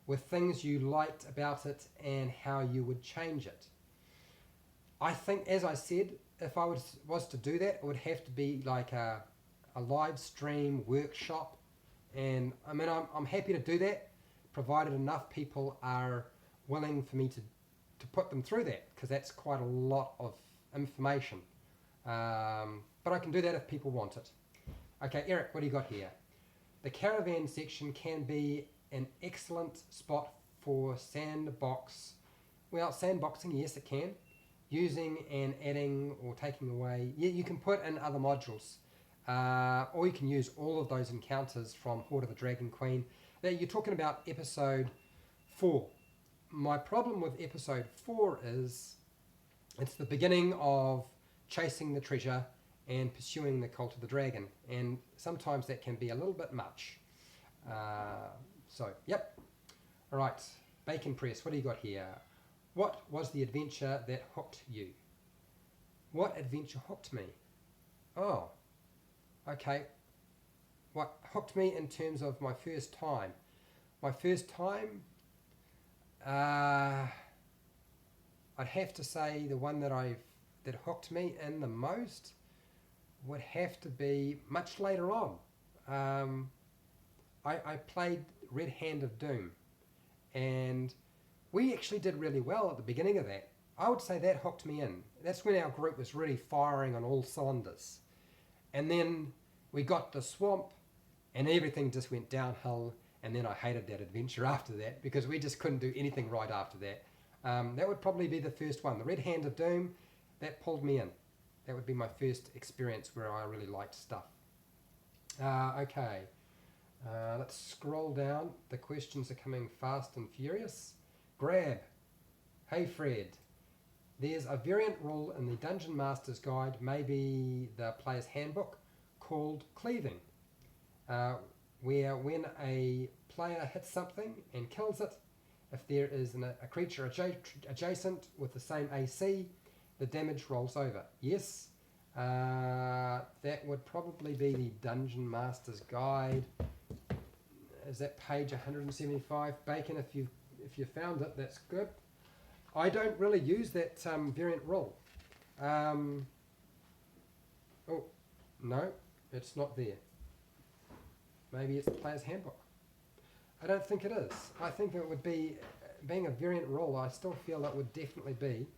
with things you liked about it and how you would change it. I think, as I said, if I was to do that, it would have to be like a live stream workshop. And I mean, I'm happy to do that, provided enough people are willing for me to put them through that, because that's quite a lot of information. But I can do that if people want it. Okay, Eric, what do you got here? The caravan section can be an excellent spot for sandboxing, yes it can. Using and adding or taking away, yeah, you can put in other modules. Or you can use all of those encounters from Hoard of the Dragon Queen. Now, you're talking about episode 4. My problem with episode 4 is it's the beginning of chasing the treasure and pursuing the Cult of the Dragon, and sometimes that can be a little bit much. So, yep. All right, Bacon Press, what do you got here? What was the adventure that hooked you? What adventure hooked me? Oh, okay. What hooked me in terms of my first time? My first time, I'd have to say the one that hooked me in the most would have to be much later on. I played Red Hand of Doom, and we actually did really well at the beginning of that. I would say that hooked me in. That's when our group was really firing on all cylinders. And then we got the swamp and everything just went downhill, and then I hated that adventure after that because we just couldn't do anything right after that. That would probably be the first one. The Red Hand of Doom, that pulled me in. That would be my first experience where I really liked stuff. Okay, let's scroll down. The questions are coming fast and furious. Grab. Hey Fred, there's a variant rule in the Dungeon Master's Guide, maybe the Player's Handbook, called cleaving, where when a player hits something and kills it, if there is a creature adjacent with the same AC, the damage rolls over. Yes, that would probably be the Dungeon Master's Guide. Is that page 175? Bacon, if you found it, that's good. I don't really use that variant rule. Oh, no, it's not there. Maybe it's the Player's Handbook. I don't think it is. I think it would be, being a variant rule, I still feel that would definitely be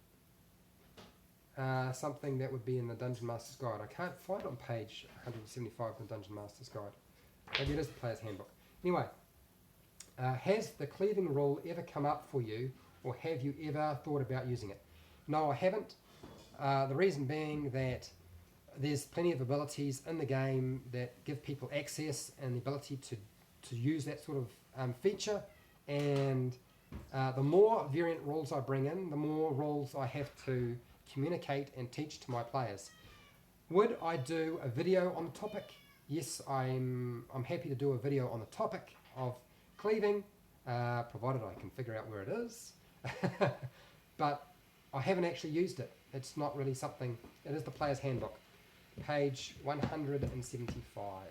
something that would be in the Dungeon Master's Guide. I can't find it on page 175 of the Dungeon Master's Guide. Maybe it is the Player's Handbook. Anyway, has the cleaving rule ever come up for you, or have you ever thought about using it? No, I haven't. The reason being that there's plenty of abilities in the game that give people access and the ability to use that sort of feature, and the more variant rules I bring in, the more rules I have to communicate and teach to my players. Would I do a video on the topic? Yes, I'm happy to do a video on the topic of cleaving, provided I can figure out where it is. But I haven't actually used it. It's not really something. It is the Player's Handbook, page 175.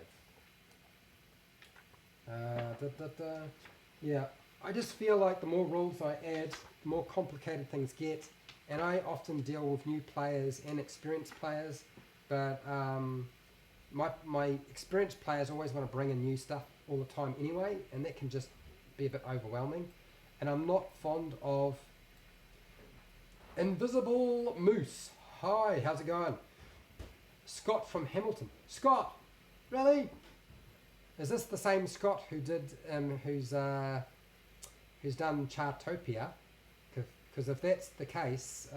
Yeah, I just feel like the more rules I add, the more complicated things get, and I often deal with new players and experienced players, but my experienced players always want to bring in new stuff all the time anyway, and that can just be a bit overwhelming. And I'm not fond of Invisible Moose. Hi, how's it going? Scott from Hamilton. Scott, really? Is this the same Scott who did who's done Chartopia? Because if that's the case,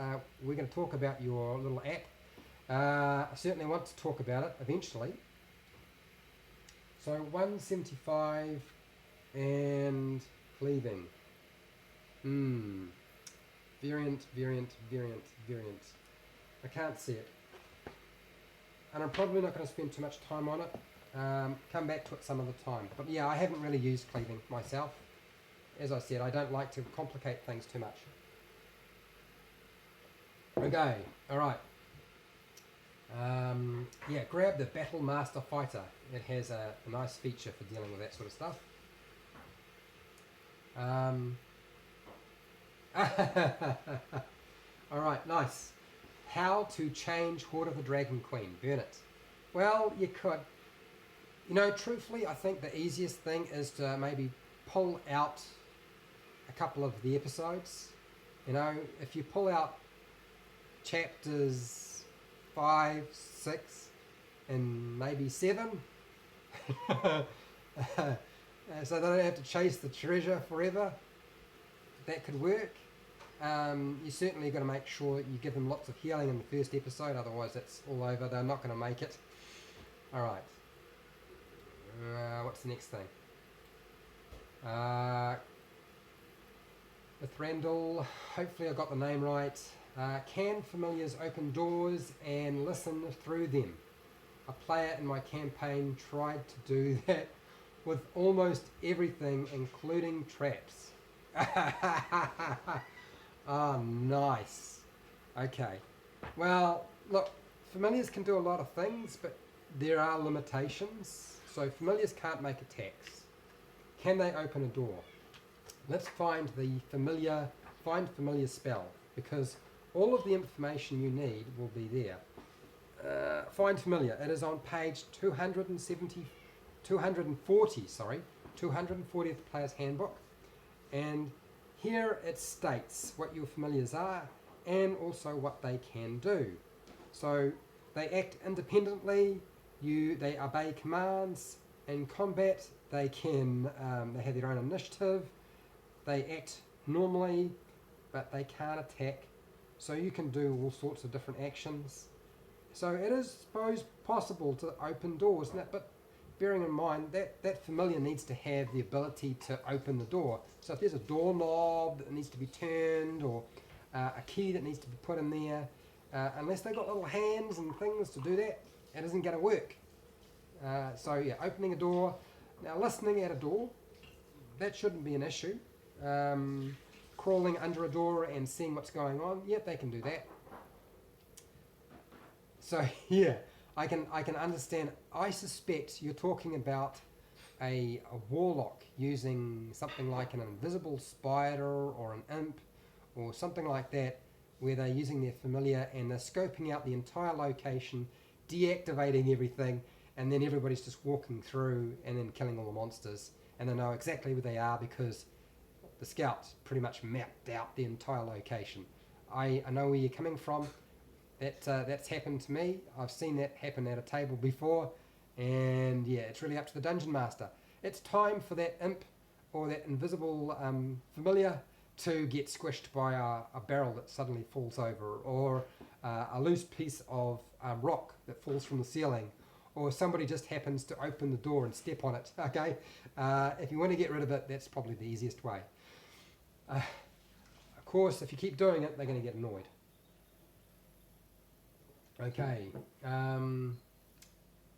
we're going to talk about your little app. I certainly want to talk about it eventually. So 175 and cleaving. Variant. I can't see it. And I'm probably not going to spend too much time on it. Come back to it some other time. But yeah, I haven't really used cleaving myself. As I said, I don't like to complicate things too much. Okay, alright. Yeah, grab the Battle Master Fighter. It has a nice feature for dealing with that sort of stuff. Alright, nice. How to change Hoard of the Dragon Queen. Burn it. Well, you could. You know, truthfully, I think the easiest thing is to maybe pull out a couple of the episodes. You know, if you pull out chapters 5, 6, and maybe 7, so they don't have to chase the treasure forever, that could work. You certainly got to make sure you give them lots of healing in the first episode, otherwise it's all over. They're not going to make it. Alright. What's the next thing? With Randall, hopefully I got the name right. Can familiars open doors and listen through them? A player in my campaign tried to do that with almost everything, including traps. Oh, nice. Okay. Well, look, familiars can do a lot of things, but there are limitations. So familiars can't make attacks. Can they open a door? Let's find the familiar spell, because all of the information you need will be there. Find familiar. It is on page 240, 240th Player's Handbook. And here it states what your familiars are and also what they can do. So they act independently, They obey commands. In combat, they have their own initiative. They act normally, but they can't attack. So you can do all sorts of different actions. So it is, suppose, possible to open doors, but bearing in mind that familiar needs to have the ability to open the door. So if there's a doorknob that needs to be turned, or a key that needs to be put in there, unless they've got little hands and things to do that, it isn't going to work. So yeah, opening a door. Now listening at a door, that shouldn't be an issue. Crawling under a door and seeing what's going on, yep, they can do that. So yeah, I can understand. I suspect you're talking about a warlock using something like an invisible spider or an imp or something like that, where they're using their familiar and they're scoping out the entire location, deactivating everything, and then everybody's just walking through and then killing all the monsters, and they know exactly where they are because the scouts pretty much mapped out the entire location. I know where you're coming from. That's happened to me. I've seen that happen at a table before, and yeah, it's really up to the dungeon master. It's time for that imp or that invisible familiar to get squished by a barrel that suddenly falls over, or a loose piece of rock that falls from the ceiling, or somebody just happens to open the door and step on it. Okay, if you want to get rid of it, that's probably the easiest way. Of course, if you keep doing it, they're going to get annoyed. Okay,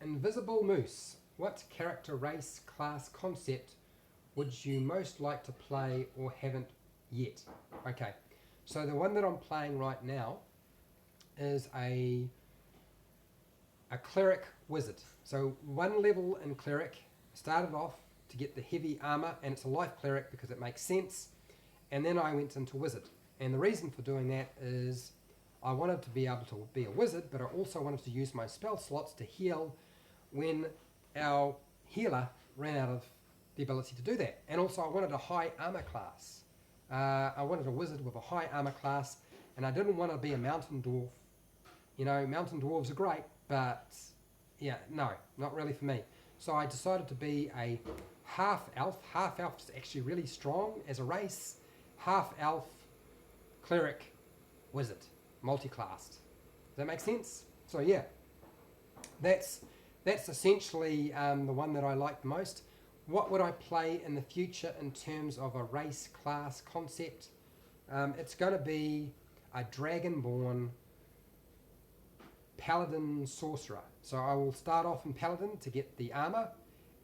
Invisible Moose. What character, race, class, concept would you most like to play or haven't yet? Okay, so the one that I'm playing right now is a cleric wizard. So one level in cleric, started off to get the heavy armor, and it's a life cleric because it makes sense, and then I went into wizard. And the reason for doing that is I wanted to be able to be a wizard, but I also wanted to use my spell slots to heal when our healer ran out of the ability to do that. And also I wanted a high armor class. I wanted a wizard with a high armor class, and I didn't want to be a mountain dwarf. You know, mountain dwarves are great, but yeah, no, not really for me. So I decided to be a half elf. Half elf is actually really strong as a race. Half elf, cleric, wizard, multi-classed. Does that make sense? So yeah, that's essentially the one that I like the most. What would I play in the future in terms of a race class concept? It's going to be a dragonborn paladin sorcerer. So I will start off in paladin to get the armor,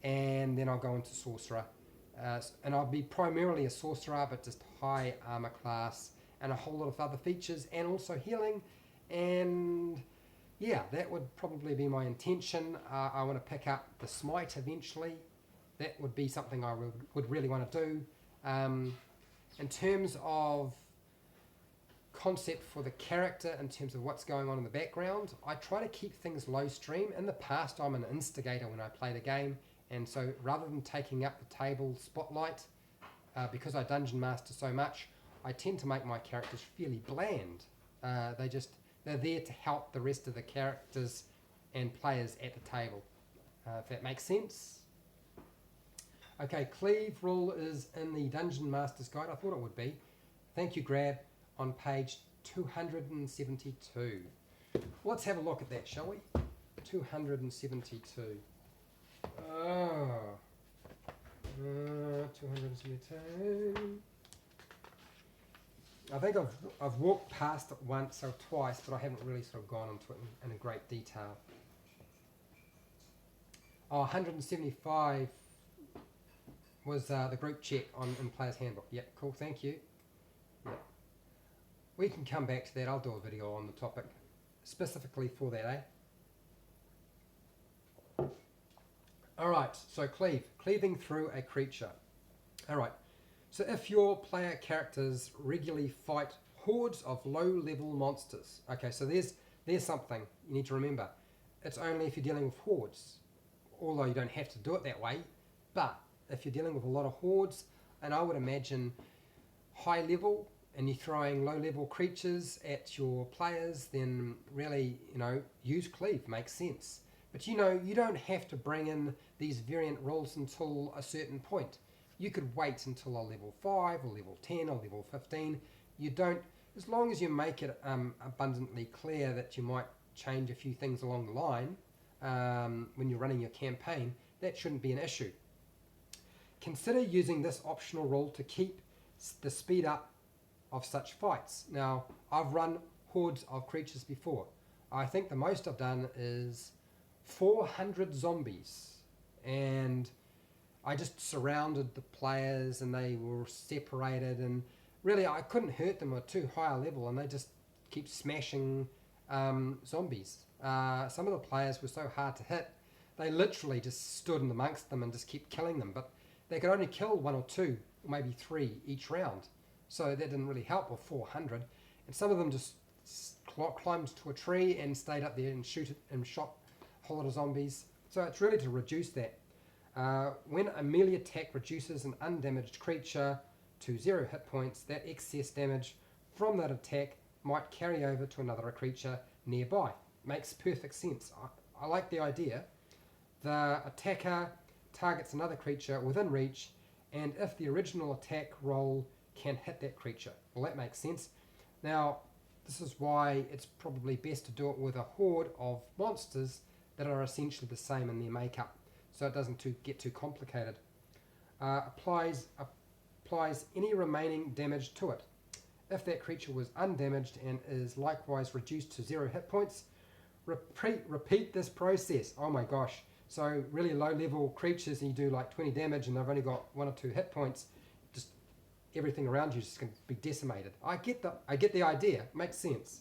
and then I'll go into sorcerer. And I'll be primarily a sorcerer, but just high armor class and a whole lot of other features, and also healing. And yeah, that would probably be my intention. I want to pick up the smite eventually. That would be something I would really want to do. In terms of concept for the character, in terms of what's going on in the background, I try to keep things low stream. In the past, I'm an instigator when I play the game, and so rather than taking up the table spotlight, because I dungeon master so much, I tend to make my characters fairly bland. They're there to help the rest of the characters and players at the table. If that makes sense. Okay, cleave rule is in the Dungeon Master's Guide. I thought it would be. Thank you, Grab, on page 272. Let's have a look at that, shall we? 272. 272. I think I've walked past it once or twice, but I haven't really sort of gone into it in a great detail. 175 was the group check in Player's Handbook. Yep, cool, thank you. Yep. We can come back to that. I'll do a video on the topic specifically for that, eh? Alright, so cleaving through a creature. Alright, so if your player characters regularly fight hordes of low-level monsters. Okay, so there's something you need to remember. It's only if you're dealing with hordes, although you don't have to do it that way, but if you're dealing with a lot of hordes, and I would imagine high level, and you're throwing low level creatures at your players, then really, use cleave, makes sense. But you know, you don't have to bring in these variant rules until a certain point. You could wait until a level 5 or level 10 or level 15. You don't, as long as you make it abundantly clear that you might change a few things along the line when you're running your campaign, that shouldn't be an issue. Consider using this optional rule to keep the speed up of such fights. Now, I've run hordes of creatures before. I think the most I've done is 400 zombies, and I just surrounded the players and they were separated, and really I couldn't hurt them at too high a level, and they just keep smashing zombies. Some of the players were so hard to hit, they literally just stood in amongst them and just kept killing them, but they could only kill 1 or 2 or maybe 3 each round, so that didn't really help with 400. And some of them just climbed to a tree and stayed up there and shot a whole lot of zombies. So it's really to reduce that. When a melee attack reduces an undamaged creature to 0 hit points, that excess damage from that attack might carry over to another creature nearby. Makes perfect sense. I like the idea. The attacker targets another creature within reach, and if the original attack roll can hit that creature. Well, that makes sense. Now, this is why it's probably best to do it with a horde of monsters that are essentially the same in their makeup, so it doesn't get too complicated. Applies any remaining damage to it. If that creature was undamaged and is likewise reduced to 0 hit points, repeat this process. Oh my gosh. So really low level creatures, and you do like 20 damage and they've only got 1 or 2 hit points, just everything around you is just going to be decimated. I get the idea. It makes sense.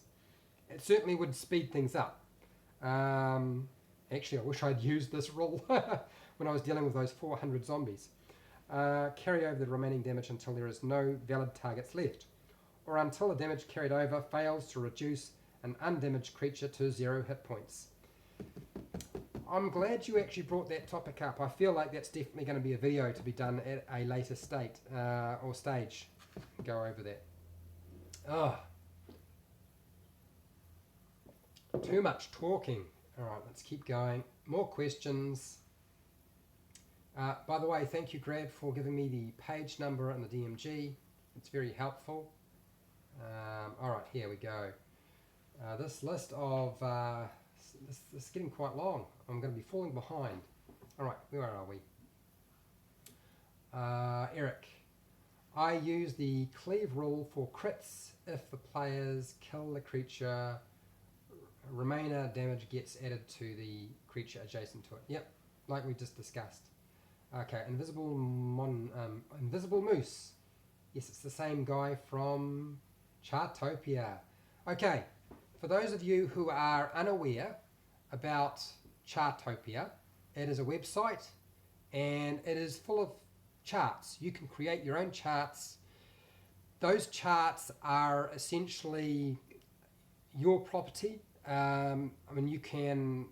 It certainly would speed things up. Actually, I wish I'd used this rule when I was dealing with those 400 zombies. Carry over the remaining damage until there is no valid targets left, or until the damage carried over fails to reduce an undamaged creature to 0 hit points. I'm glad you actually brought that topic up. I feel like that's definitely going to be a video to be done at a later stage. Go over that. Oh, too much talking. All right, let's keep going. More questions. By the way, thank you, Grab, for giving me the page number and the DMG. It's very helpful. All right, here we go. This list of... this is getting quite long. I'm going to be falling behind. All right, where are we? Eric. I use the cleave rule for crits if the players kill the creature. Remainder damage gets added to the creature adjacent to it. Yep, like we just discussed. Okay, Invisible Moose. Yes, it's the same guy from Chartopia. Okay, for those of you who are unaware about Chartopia, it is a website and it is full of charts. You can create your own charts. Those charts are essentially your property. I mean, you can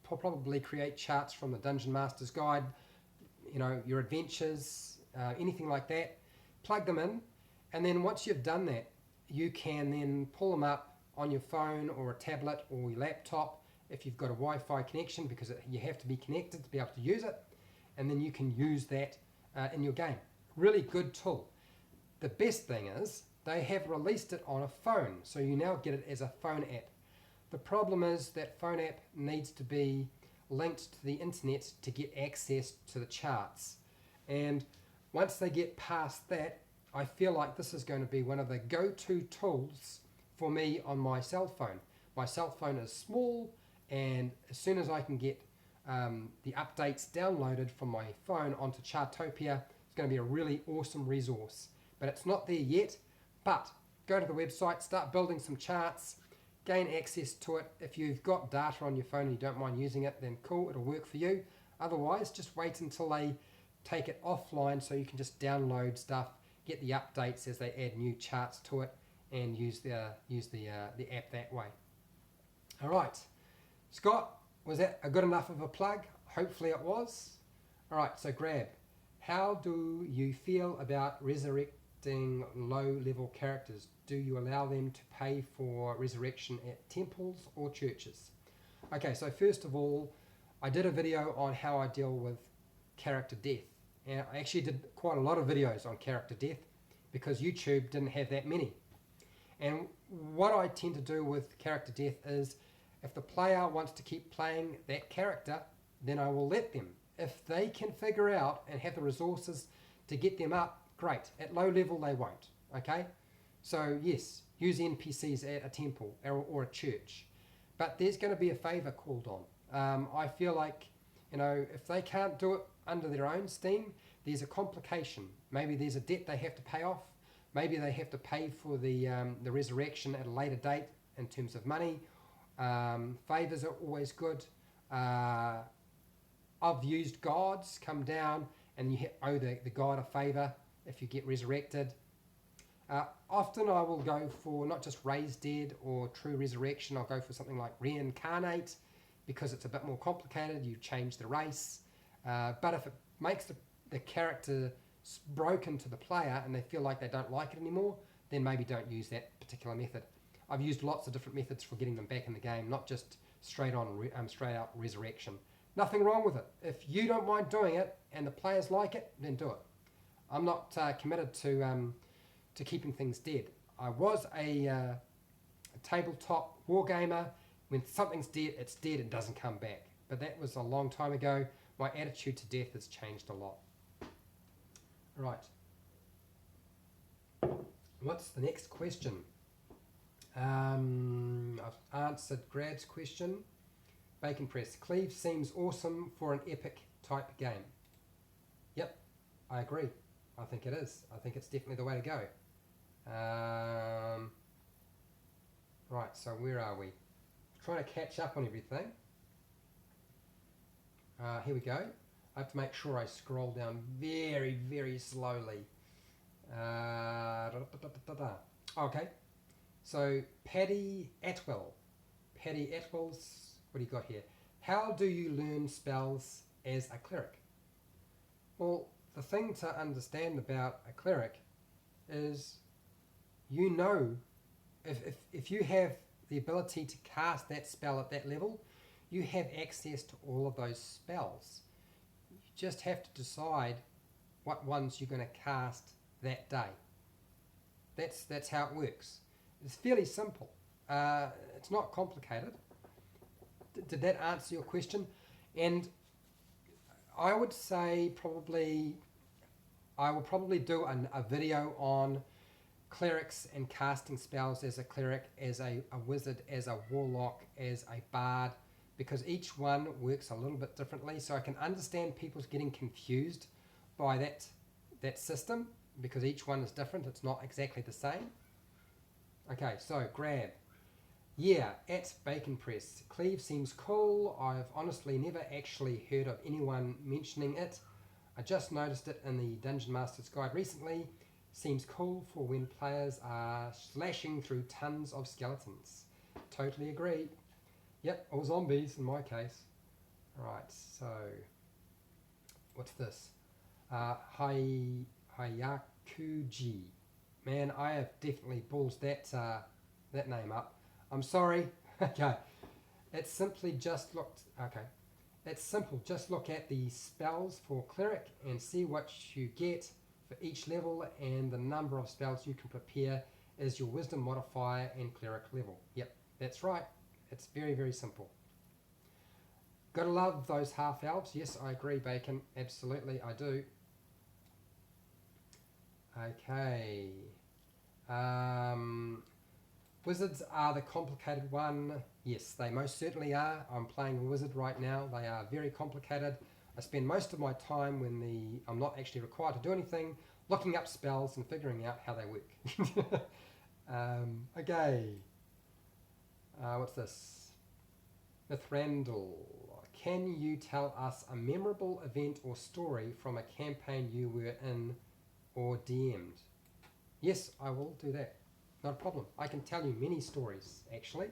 probably create charts from the Dungeon Master's Guide, you know, your adventures, anything like that. Plug them in, and then once you've done that, you can then pull them up on your phone or a tablet or your laptop if you've got a Wi-Fi connection, because you have to be connected to be able to use it, and then you can use that in your game. Really good tool. The best thing is they have released it on a phone, so you now get it as a phone app. The problem is that phone app needs to be linked to the internet to get access to the charts, and once they get past that, I feel like this is going to be one of the go-to tools for me on my cell phone. My cell phone is small, and as soon as I can get the updates downloaded from my phone onto Chartopia, it's going to be a really awesome resource. But it's not there yet. But go to the website, start building some charts, gain access to it. If you've got data on your phone and you don't mind using it, then cool, it'll work for you. Otherwise, just wait until they take it offline so you can just download stuff, get the updates as they add new charts to it, and use the app that way. All right, Scott, was that a good enough of a plug? Hopefully it was. All right, so Grab, how do you feel about resurrecting low-level characters? Do you allow them to pay for resurrection at temples or churches? Okay, so first of all, I did a video on how I deal with character death. And I actually did quite a lot of videos on character death because YouTube didn't have that many. And what I tend to do with character death is if the player wants to keep playing that character, then I will let them. If they can figure out and have the resources to get them up, great. At low level, they won't. Okay? So yes, use NPCs at a temple or a church. But there's going to be a favor called on. I feel like, if they can't do it under their own steam, there's a complication. Maybe there's a debt they have to pay off. Maybe they have to pay for the resurrection at a later date in terms of money. Favors are always good. I've used gods come down and you owe the god a favor if you get resurrected. Often I will go for not just raise dead or true resurrection. I'll go for something like reincarnate because it's a bit more complicated. You change the race. But if it makes the character broken to the player and they feel like they don't like it anymore, then maybe don't use that particular method. I've used lots of different methods for getting them back in the game, not just straight out resurrection. Nothing wrong with it. If you don't mind doing it and the players like it, then do it. I'm not committed to keeping things dead. I was a tabletop wargamer. When something's dead, it's dead and doesn't come back. But that was a long time ago. My attitude to death has changed a lot. Right. What's the next question? I've answered Grad's question. Bacon Press. Cleave seems awesome for an epic type game. Yep, I agree. I think it is. I think it's definitely the way to go. Right, so where are we? Trying to catch up on everything. Here we go. I have to make sure I scroll down very, very slowly. Okay, so Paddy Atwell. Paddy Atwell's, what do you got here? How do you learn spells as a cleric? Well, the thing to understand about a cleric is, if you have the ability to cast that spell at that level, you have access to all of those spells. You just have to decide what ones you're going to cast that day. That's how it works. It's fairly simple. It's not complicated. Did that answer your question? And I would say I will probably do a video on clerics and casting spells as a cleric, as a wizard, as a warlock, as a bard, because each one works a little bit differently. So I can understand people's getting confused by that system, because each one is different. It's not exactly the same. Okay, so Grab. Yeah, at Bacon Press. Cleave seems cool. I've honestly never actually heard of anyone mentioning it. I just noticed it in the Dungeon Master's Guide recently. Seems cool for when players are slashing through tons of skeletons. Totally agree. Yep, or zombies in my case. Right, so what's this? Hayakuji. Man, I have definitely ballsed that name up. I'm sorry. Okay. It's simply just looked. Okay. It's simple. Just look at the spells for cleric and see what you get for each level, and the number of spells you can prepare is your wisdom modifier and cleric level. Yep, that's right. It's very, very simple. Gotta love those half elves. Yes, I agree, Bacon. Absolutely, I do. Okay. Wizards are the complicated one. Yes, they most certainly are. I'm playing a wizard right now. They are very complicated. I spend most of my time when I'm not actually required to do anything, looking up spells and figuring out how they work. Okay. What's this? Mithrandel. Can you tell us a memorable event or story from a campaign you were in or DM'd? Yes, I will do that. Not a problem. I can tell you many stories, actually.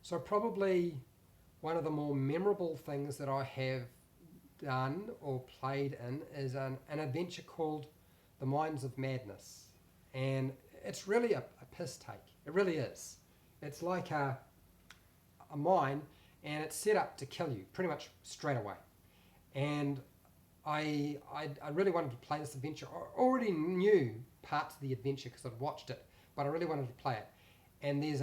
So probably one of the more memorable things that I have done or played in is an adventure called The Mines of Madness. And it's really a piss take. It really is. It's like a mine, and it's set up to kill you pretty much straight away. And I really wanted to play this adventure. I already knew parts of the adventure because I'd watched it, but I really wanted to play it. And there's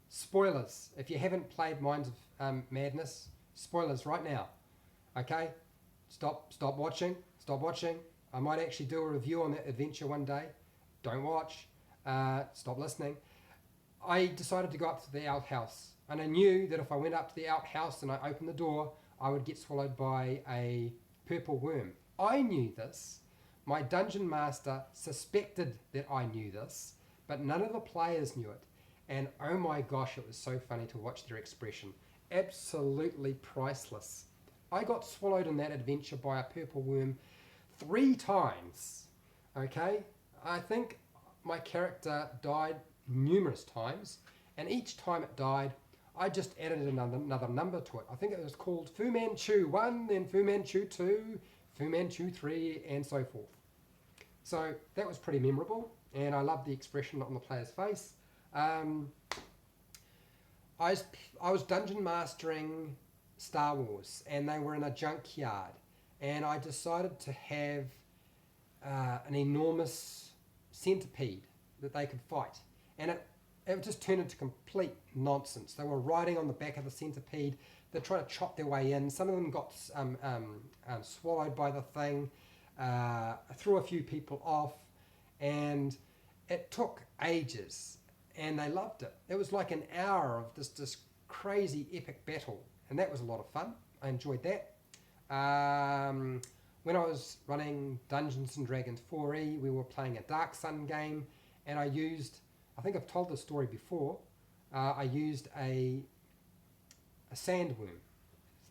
spoilers. If you haven't played Minds of Madness, spoilers right now. Okay, stop watching. Stop watching. I might actually do a review on that adventure one day. Don't watch. Stop listening. I decided to go up to the outhouse, and I knew that if I went up to the outhouse and I opened the door, I would get swallowed by a purple worm. I knew this. My dungeon master suspected that I knew this, but none of the players knew it. And oh my gosh, it was so funny to watch their expression. Absolutely priceless. I got swallowed in that adventure by a purple worm 3 times. Okay? I think my character died numerous times, and each time it died, I just added another number to it. I think it was called Fu Manchu 1, then Fu Manchu 2, Fu Manchu 3, and so forth. So that was pretty memorable, and I loved the expression on the player's face. I was dungeon mastering Star Wars, and they were in a junkyard, and I decided to have an enormous centipede that they could fight, and it just turned into complete nonsense. They were riding on the back of the centipede. They're trying to chop their way in. Some of them got swallowed by the thing. Threw a few people off, and it took ages, and they loved it. It was like an hour of this crazy epic battle, and that was a lot of fun. I enjoyed that. When I was running Dungeons and Dragons 4E, we were playing a Dark Sun game, and I think I've told this story before, I used a sandworm.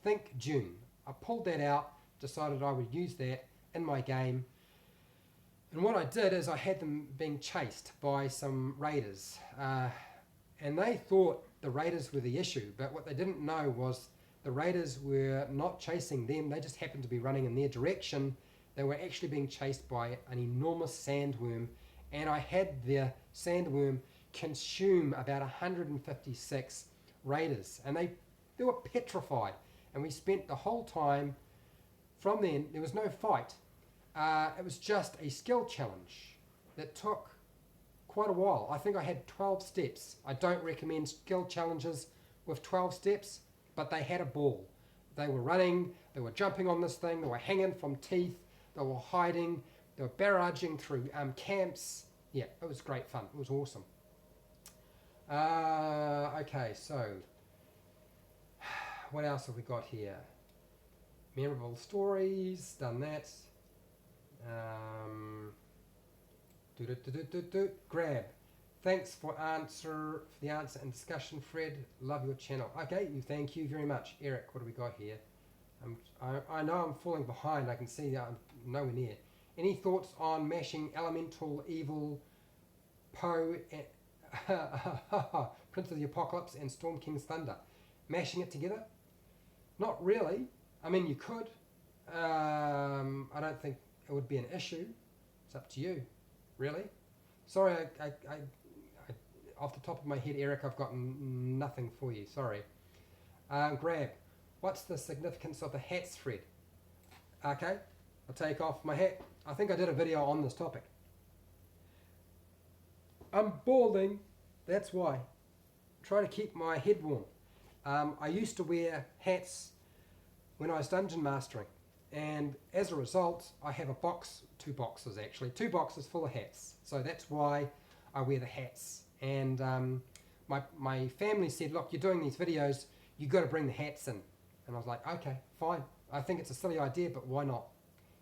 Think Dune. I pulled that out, decided I would use that in my game, and what I did is I had them being chased by some raiders, and they thought the raiders were the issue, but what they didn't know was the raiders were not chasing them. They just happened to be running in their direction. They were actually being chased by an enormous sandworm, and I had the sandworm consume about 156 raiders, and they were petrified. And we spent the whole time from then. There was no fight. It was just a skill challenge that took quite a while. I think I had 12 steps. I don't recommend skill challenges with 12 steps, but they had a ball. They were running, they were jumping on this thing, they were hanging from teeth, they were hiding, they were barraging through camps. Yeah, it was great fun. It was awesome. Okay, so what else have we got here? Memorable stories, done that. Grab. Thanks for the answer and discussion, Fred. Love your channel. Okay, thank you very much. Eric, what do we got here? I know I'm falling behind. I can see that I'm nowhere near. Any thoughts on mashing Elemental Evil, Poe, Prince of the Apocalypse, and Storm King's Thunder? Mashing it together? Not really. I mean, you could. I don't think it would be an issue. It's up to you, really. Sorry, I off the top of my head, Eric, I've got nothing for you. Sorry. Grab. What's the significance of the hats, Fred? Okay, I'll take off my hat. I think I did a video on this topic. I'm balding. That's why. Try to keep my head warm. I used to wear hats when I was dungeon mastering, and as a result I have a box, 2 boxes actually, 2 boxes full of hats. So that's why I wear the hats. And my family said, look, you're doing these videos, you got to bring the hats in. And I was like, okay, fine. I think it's a silly idea, but why not?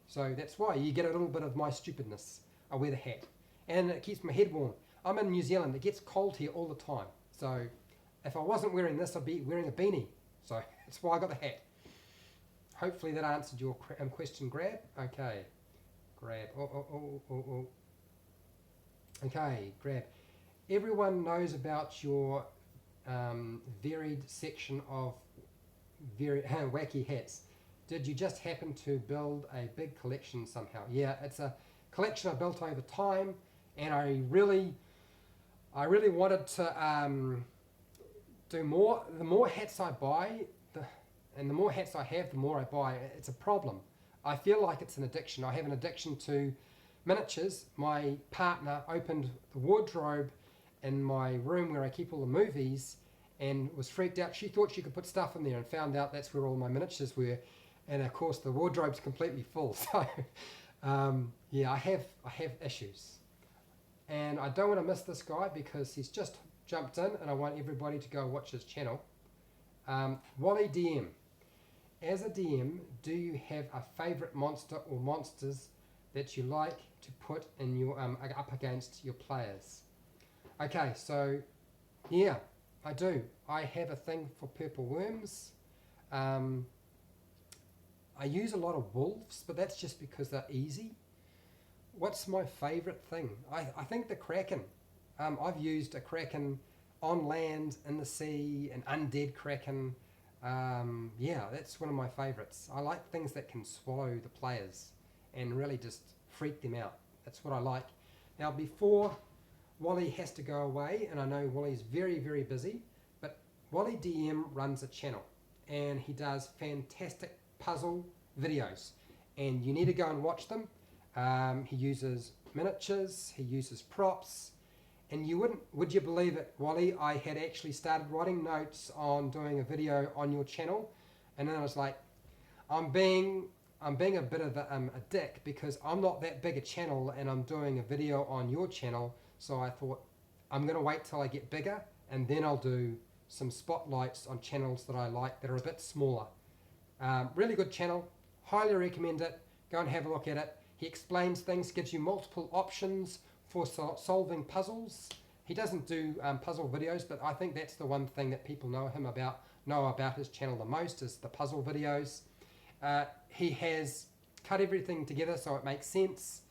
So that's why you get a little bit of my stupidness. I wear the hat, and it keeps my head warm. I'm in New Zealand. It gets cold here all the time. So if I wasn't wearing this, I'd be wearing a beanie. So that's why I got the hat. Hopefully that answered your question, Grab. Okay, Grab. Okay, Grab. Everyone knows about your varied section of very wacky hats. Did you just happen to build a big collection somehow? Yeah, it's a collection I built over time, and I really wanted do more. The more hats I buy, and the more hats I have, the more I buy. It's a problem. I feel like it's an addiction. I have an addiction to miniatures. My partner opened the wardrobe in my room where I keep all the movies and was freaked out. She thought she could put stuff in there and found out that's where all my miniatures were. And of course the wardrobe's completely full. So yeah, I have issues. And I don't want to miss this guy because he's just jumped in and I want everybody to go watch his channel. Wally DM. As a DM, do you have a favourite monster or monsters that you like to put in your up against your players? Okay, so yeah, I do. I have a thing for purple worms. I use a lot of wolves, but that's just because they're easy. What's my favourite thing? I think the Kraken. I've used a Kraken on land, in the sea, an undead Kraken. Yeah, that's one of my favourites. I like things that can swallow the players and really just freak them out. That's what I like. Now, before Wally has to go away, and I know Wally's very, very busy, but Wally DM runs a channel and he does fantastic puzzle videos and you need to go and watch them. He uses miniatures, he uses props, and would you believe it, Wally, I had actually started writing notes on doing a video on your channel, and then I was like, I'm being a bit of a dick because I'm not that big a channel and I'm doing a video on your channel, so I thought I'm going to wait till I get bigger and then I'll do some spotlights on channels that I like that are a bit smaller. Really good channel, highly recommend it, go and have a look at it. He explains things, gives you multiple options for solving puzzles. He doesn't do puzzle videos, but I think that's the one thing that people know about his channel the most is the puzzle videos. He has cut everything together so it makes sense.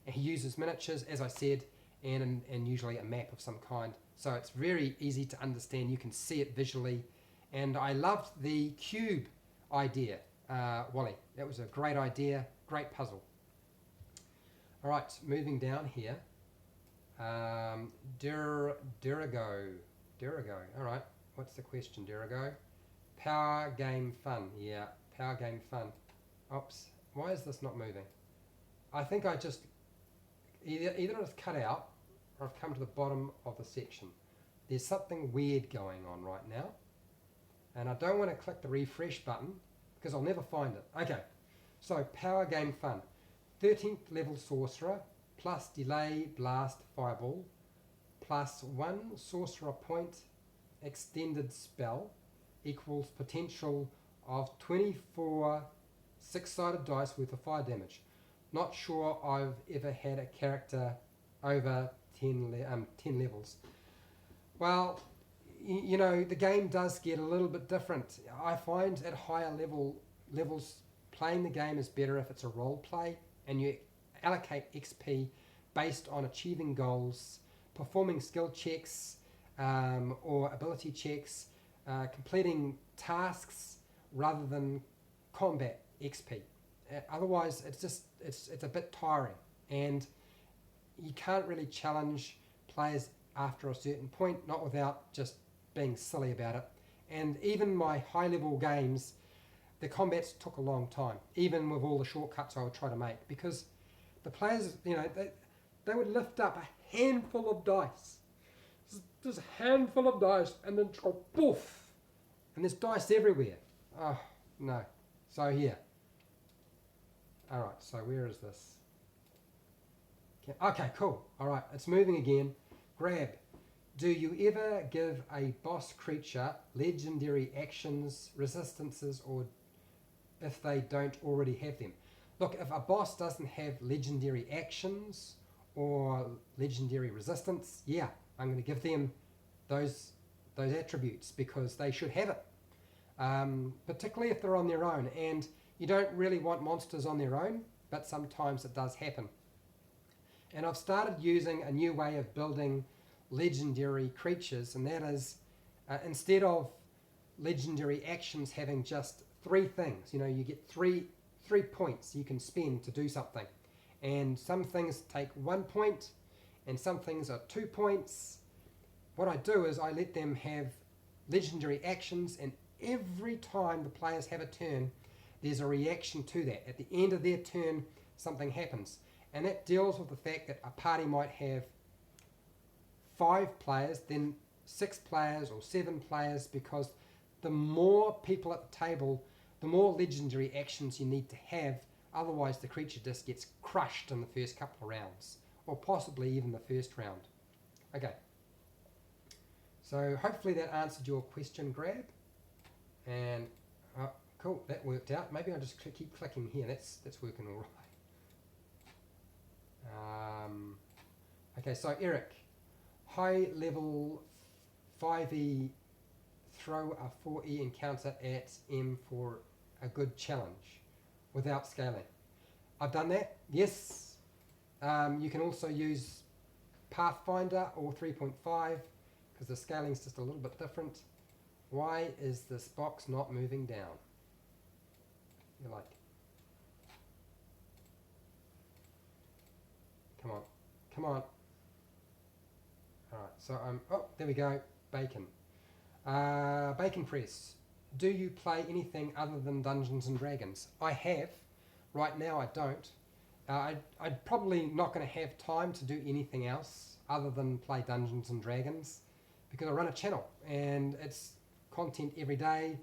He uses miniatures, as I said, and usually a map of some kind. So it's very easy to understand. You can see it visually. And I loved the cube idea, Wally. That was a great idea, great puzzle. All right, moving down here. Dirigo. All right, what's the question, Dirigo? Power game fun. Yeah, power game fun. Oops, why is this not moving? I think I just either it's cut out or I've come to the bottom of the section. There's something weird going on right now, and I don't want to click the refresh button because I'll never find it. Okay, so power game fun. 13th level sorcerer plus delay blast fireball plus 1 sorcerer point extended spell equals potential of 24 6-sided dice worth of fire damage. Not sure I've ever had a character over 10 levels. Well, you know, the game does get a little bit different. I find at higher levels playing the game is better if it's a role play and you allocate XP based on achieving goals, performing skill checks or ability checks, completing tasks rather than combat XP. Otherwise, it's a bit tiring, and you can't really challenge players after a certain point, not without just being silly about it. And even my high-level games, the combats took a long time, even with all the shortcuts I would try to make, because the players, you know, they would lift up a handful of dice, just a handful of dice, and then go poof, and there's dice everywhere. Oh, no. So here. Alright, so where is this? Okay, cool. Alright, it's moving again. Grab. Do you ever give a boss creature legendary actions, resistances, or if they don't already have them? Look, if a boss doesn't have legendary actions or legendary resistance, yeah, I'm going to give them those attributes because they should have it. Particularly if they're on their own, and you don't really want monsters on their own, but sometimes it does happen. And I've started using a new way of building legendary creatures, and that is instead of legendary actions having just 3 things, you know, you get three points you can spend to do something, and some things take 1 point and some things are 2 points. What I do is I let them have legendary actions, and every time the players have a turn, there's a reaction to that. At the end of their turn, something happens. And that deals with the fact that a party might have 5 players, then 6 players or 7 players, because the more people at the table, the more legendary actions you need to have, otherwise the creature just gets crushed in the first couple of rounds, or possibly even the first round. Okay, so hopefully that answered your question, Grab. And cool, that worked out. Maybe I'll just keep clicking here. That's working all right. Okay, so Eric, high level 5e, throw a 4e encounter at M for a good challenge without scaling. I've done that, yes. You can also use Pathfinder or 3.5 because the scaling's just a little bit different. Why is this box not moving down? You're like, come on, come on. Alright, so oh, there we go, Bacon. Bacon Press, do you play anything other than Dungeons and Dragons? I have. Right now I don't. I'm probably not going to have time to do anything else other than play Dungeons and Dragons because I run a channel and it's content every day,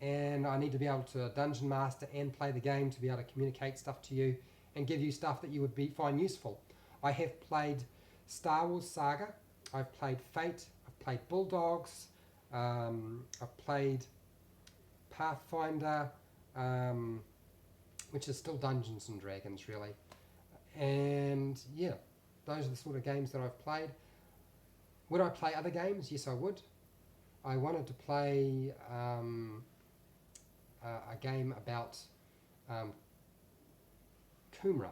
and I need to be able to dungeon master and play the game to be able to communicate stuff to you and give you stuff that you would find useful. I have played Star Wars Saga, I've played Fate, I've played Bulldogs, I've played Pathfinder, which is still Dungeons and Dragons really, and yeah, those are the sort of games that I've played. Would I play other games? Yes, I would. I wanted to play a game about kumara.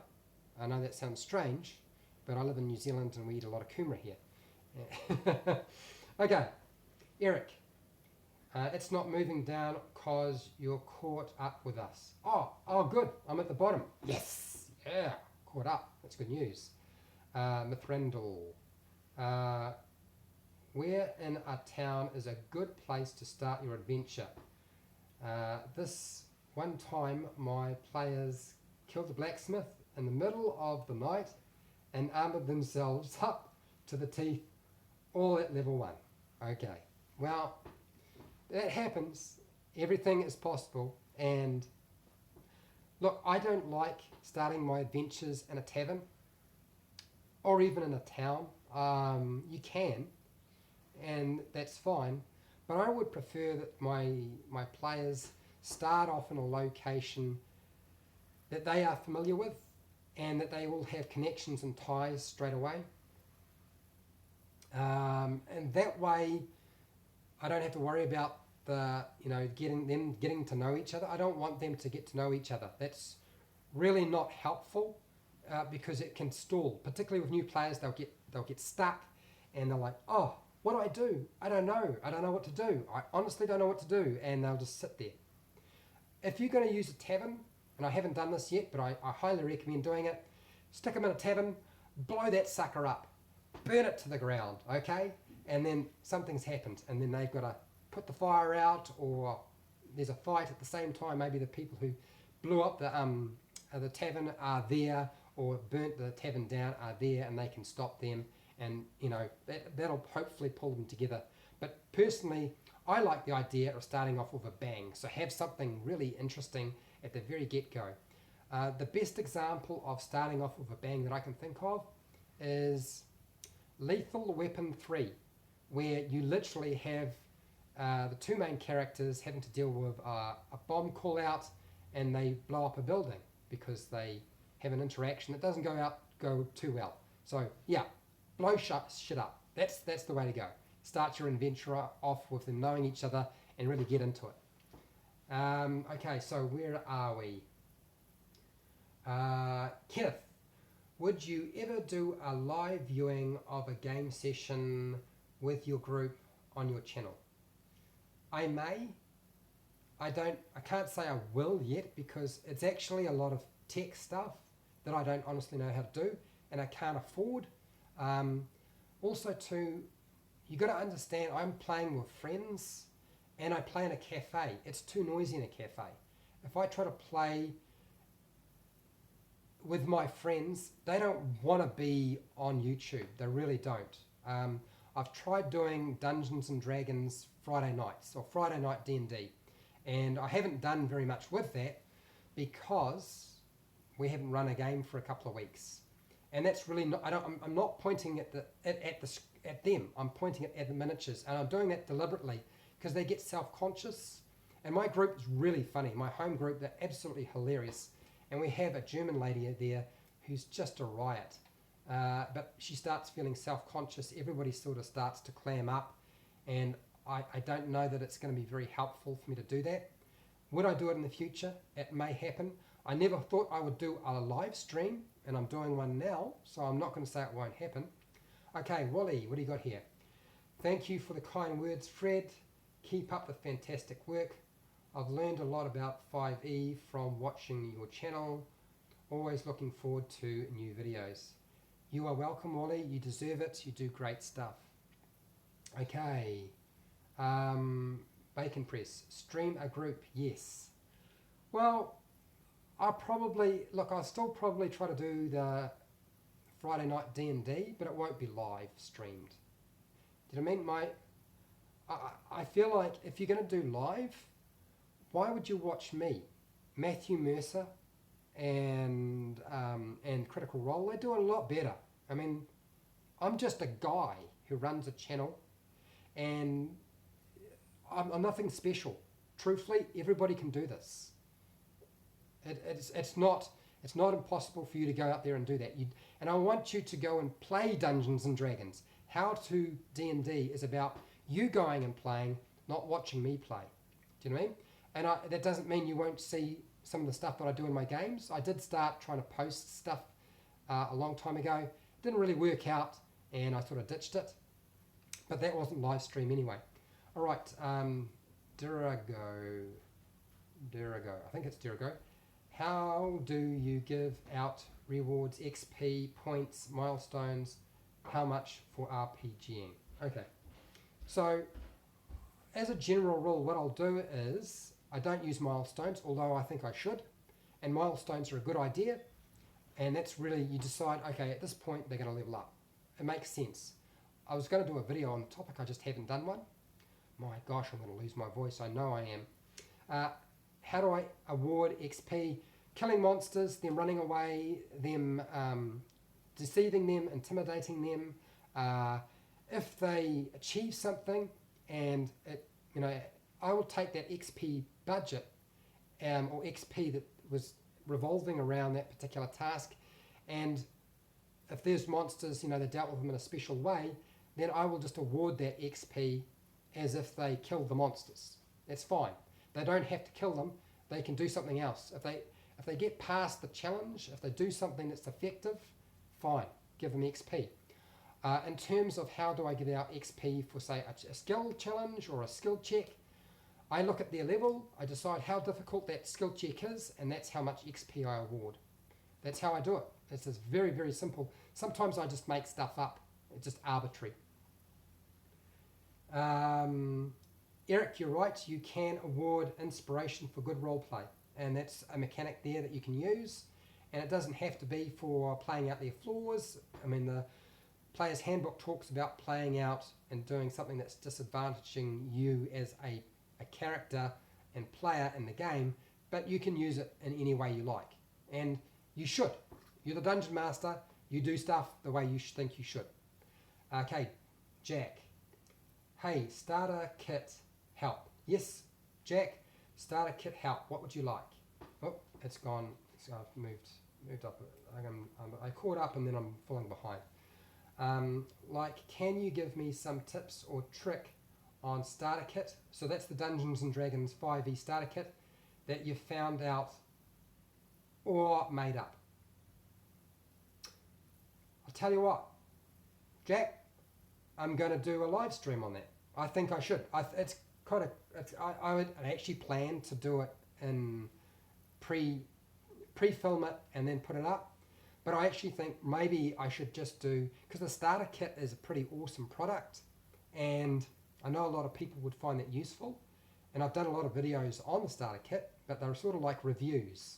I know that sounds strange, but I live in New Zealand and we eat a lot of kumara here. Okay, Eric, it's not moving down because you're caught up with us. Oh, good. I'm at the bottom. Yes, yeah, caught up. That's good news. Mithrandal, where in a town is a good place to start your adventure? This one time my players killed a blacksmith in the middle of the night and armoured themselves up to the teeth, all at level 1. Okay, well, that happens. Everything is possible. And look, I don't like starting my adventures in a tavern or even in a town. You can, and that's fine, but I would prefer that my players start off in a location that they are familiar with and that they will have connections and ties straight away. And that way I don't have to worry about getting to know each other. I don't want them to get to know each other. That's really not helpful because it can stall, particularly with new players. They'll get stuck and they're like, oh, what do I do? I don't know what to do. I honestly don't know what to do, and they'll just sit there. If you're going to use a tavern, and I haven't done this yet, but I highly recommend doing it, stick them in a tavern, blow that sucker up, burn it to the ground, okay? And then something's happened, and then they've got to put the fire out, or there's a fight at the same time. Maybe the people who blew up the tavern are there, or burnt the tavern down are there, and they can stop them, and that'll hopefully pull them together. But personally, I like the idea of starting off with a bang, so have something really interesting at the very get-go. The best example of starting off with a bang that I can think of is Lethal Weapon 3, where you literally have the two main characters having to deal with a bomb call out, and they blow up a building because they have an interaction that doesn't go too well. So yeah, blow shit up. That's the way to go. Start your adventure off with them knowing each other and really get into it. Okay, so where are we? Kenneth, would you ever do a live viewing of a game session with your group on your channel? I may. I can't say I will yet because it's actually a lot of tech stuff that I don't honestly know how to do and I can't afford. Also too, you got to understand I'm playing with friends and I play in a cafe. It's too noisy in a cafe. If I try to play with my friends, they don't want to be on YouTube. They really don't. I've tried doing Dungeons and Dragons Friday nights or Friday night D&D, and I haven't done very much with that because we haven't run a game for a couple of weeks, and that's really not. I'm not pointing at at them. I'm pointing it at the miniatures, and I'm doing that deliberately because they get self-conscious. And my group is really funny. My home group, they're absolutely hilarious. And we have a German lady there who's just a riot. But she starts feeling self-conscious. Everybody sort of starts to clam up. And I don't know that it's going to be very helpful for me to do that. Would I do it in the future? It may happen. I never thought I would do a live stream, and I'm doing one now, so I'm not going to say it won't happen. Okay, Wally, what do you got here? Thank you for the kind words, Fred. Keep up the fantastic work. I've learned a lot about 5e from watching your channel. Always looking forward to new videos. You are welcome, Wally. You deserve it. You do great stuff. Okay. Bacon Press. Stream a group. Yes. Well, I'll still probably try to do the Friday night D&D, but it won't be live streamed. Did I mean I feel like if you're going to do live, why would you watch me? Matthew Mercer and Critical Role, they do it a lot better. I mean, I'm just a guy who runs a channel, and I'm nothing special. Truthfully, everybody can do this. It's not impossible for you to go out there and do that. And I want you to go and play Dungeons and Dragons. How to D&D is about you going and playing, not watching me play. Do you know what I mean? And that doesn't mean you won't see some of the stuff that I do in my games. I did start trying to post stuff a long time ago. It didn't really work out, and I sort of ditched it. But that wasn't live stream anyway. All right, Durago. I think it's Durago. How do you give out rewards, XP, points, milestones? How much for RPGing? Okay. So, as a general rule, what I'll do is I don't use milestones, although I think I should. And milestones are a good idea. And that's really, you decide, okay, at this point, they're going to level up. It makes sense. I was going to do a video on the topic, I just haven't done one. My gosh, I'm going to lose my voice. I know I am. How do I award XP? Killing monsters, them running away, them deceiving them, intimidating them. If they achieve something, and I will take that XP budget or XP that was revolving around that particular task, and if there's monsters, they dealt with them in a special way, then I will just award that XP as if they killed the monsters. That's fine. They don't have to kill them. They can do something else. If they get past the challenge, if they do something that's effective, fine, give them XP. In terms of how do I give out XP for, say, a skill challenge or a skill check, I look at their level, I decide how difficult that skill check is, and that's how much XP I award. That's how I do it. It's just very, very simple. Sometimes I just make stuff up. It's just arbitrary. Eric, you're right. You can award inspiration for good roleplay, and that's a mechanic there that you can use. And it doesn't have to be for playing out their flaws. I mean, the Player's Handbook talks about playing out and doing something that's disadvantaging you as a character and player in the game, but you can use it in any way you like. And you should. You're the Dungeon Master. You do stuff the way you think you should. Okay, Jack. Hey, starter kit help. Yes, Jack, starter kit help. What would you like? Oh, it's gone. I've moved up. I caught up and then I'm falling behind. Can you give me some tips or trick on starter kit? So that's the Dungeons and Dragons 5e starter kit that you found out or made up. I'll tell you what, Jack, I'm going to do a live stream on that. I think I should. I would actually plan to do it in pre-film it and then put it up. But I actually think maybe I should just do, because the starter kit is a pretty awesome product, and I know a lot of people would find that useful. and I've done a lot of videos on the starter kit, but they're sort of like reviews.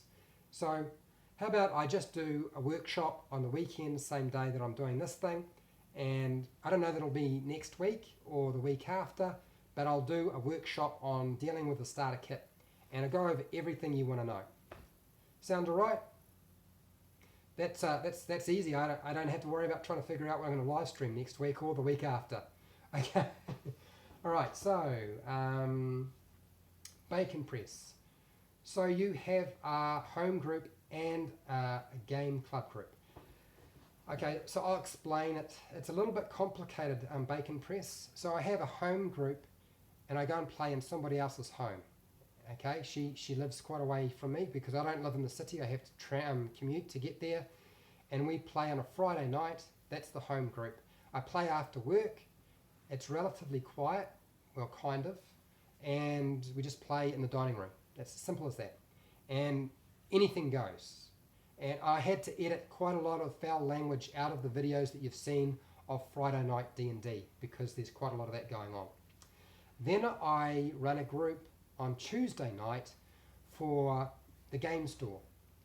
So how about I just do a workshop on the weekend, same day that I'm doing this thing, and I don't know that it'll be next week or the week after, but I'll do a workshop on dealing with the starter kit, and I'll go over everything you want to know. Sound alright? That's easy. I don't have to worry about trying to figure out what I'm going to live stream next week or the week after. Okay. Alright, so Bacon Press. So you have a home group and a game club group. Okay, so I'll explain it. It's a little bit complicated, Bacon Press. So I have a home group and I go and play in somebody else's home. Okay, she lives quite away from me because I don't live in the city. I have to commute to get there, and we play on a Friday night. That's the home group. I play after work. It's relatively quiet, well, kind of, and we just play in the dining room. That's as simple as that, and anything goes. And I had to edit quite a lot of foul language out of the videos that you've seen of Friday night D&D because there's quite a lot of that going on. Then I run a group on Tuesday night for the game store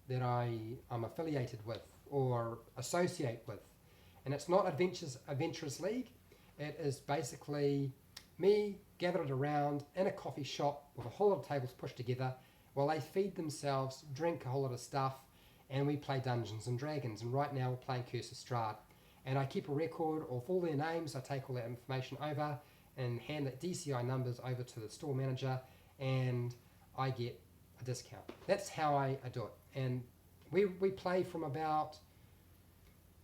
that I'm affiliated with or associate with. And it's not Adventurers League. It is basically me gathered around in a coffee shop with a whole lot of tables pushed together while they feed themselves, drink a whole lot of stuff, and we play Dungeons and Dragons. And right now we're playing Curse of Strahd. And I keep a record of all their names. I take all that information over and hand the DCI numbers over to the store manager, and I get a discount. That's how I do it. And we play from about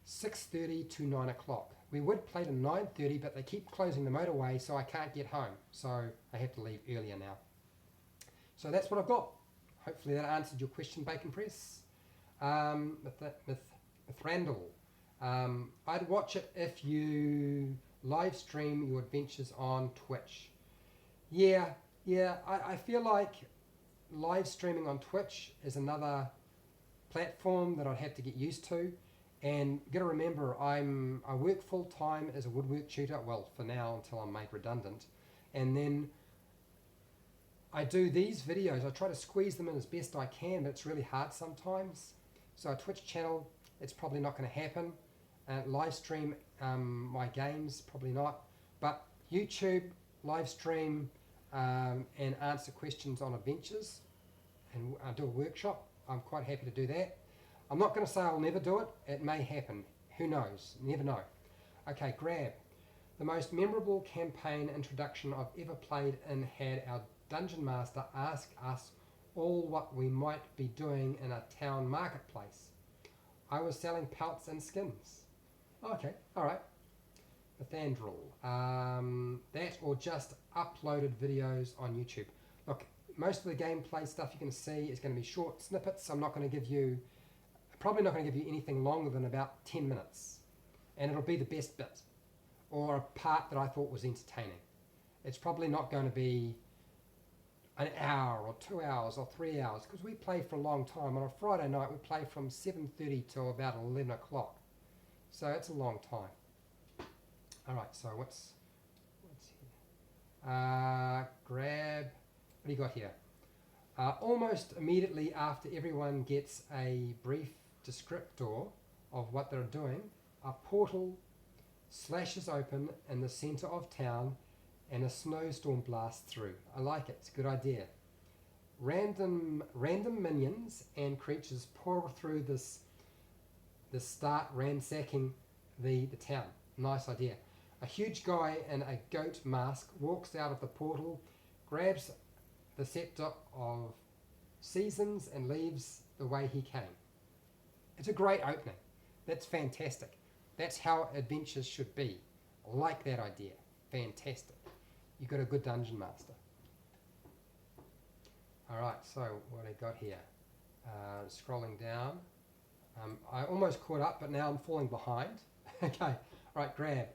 6:30 to 9 o'clock. We would play to 9:30, but they keep closing the motorway, so I can't get home. So I have to leave earlier now. So that's what I've got. Hopefully that answered your question, Bacon Press. Mithrandal. I'd watch it if you live stream your adventures on Twitch. Yeah, I feel like live streaming on Twitch is another platform that I'd have to get used to. And you got to remember, I work full time as a woodwork tutor, well, for now until I'm made redundant. And then I do these videos. I try to squeeze them in as best I can, but it's really hard sometimes. So a Twitch channel, it's probably not going to happen. Live stream my games, probably not. But YouTube, live stream and answer questions on adventures, and do a workshop. I'm quite happy to do that. I'm not going to say I'll never do it. It may happen. Who knows? Never know. Okay, Grab. The most memorable campaign introduction I've ever played in had our Dungeon Master ask us all what we might be doing in a town marketplace. I was selling pelts and skins. Okay, alright. Nathandrel. That or just uploaded videos on YouTube. Look, most of the gameplay stuff you're going to see is going to be short snippets. I'm not going to give you, probably not going to give you anything longer than about 10 minutes. And it'll be the best bit, or a part that I thought was entertaining. It's probably not going to be an hour or 2 hours or 3 hours, because we play for a long time. On a Friday night we play from 7:30 till about 11 o'clock. So it's a long time. Alright, so what's here? Grab, what do you got here? Almost immediately after everyone gets a brief descriptor of what they're doing, a portal slashes open in the center of town and a snowstorm blasts through. I like it, it's a good idea. Random minions and creatures pour through this start ransacking the town. Nice idea. A huge guy in a goat mask walks out of the portal, grabs the scepter of seasons and leaves the way he came. It's a great opening. That's fantastic. That's how adventures should be. I like that idea. Fantastic. You've got a good dungeon master. Alright, so what I got here? Scrolling down. I almost caught up, but now I'm falling behind. Okay, alright, Grab.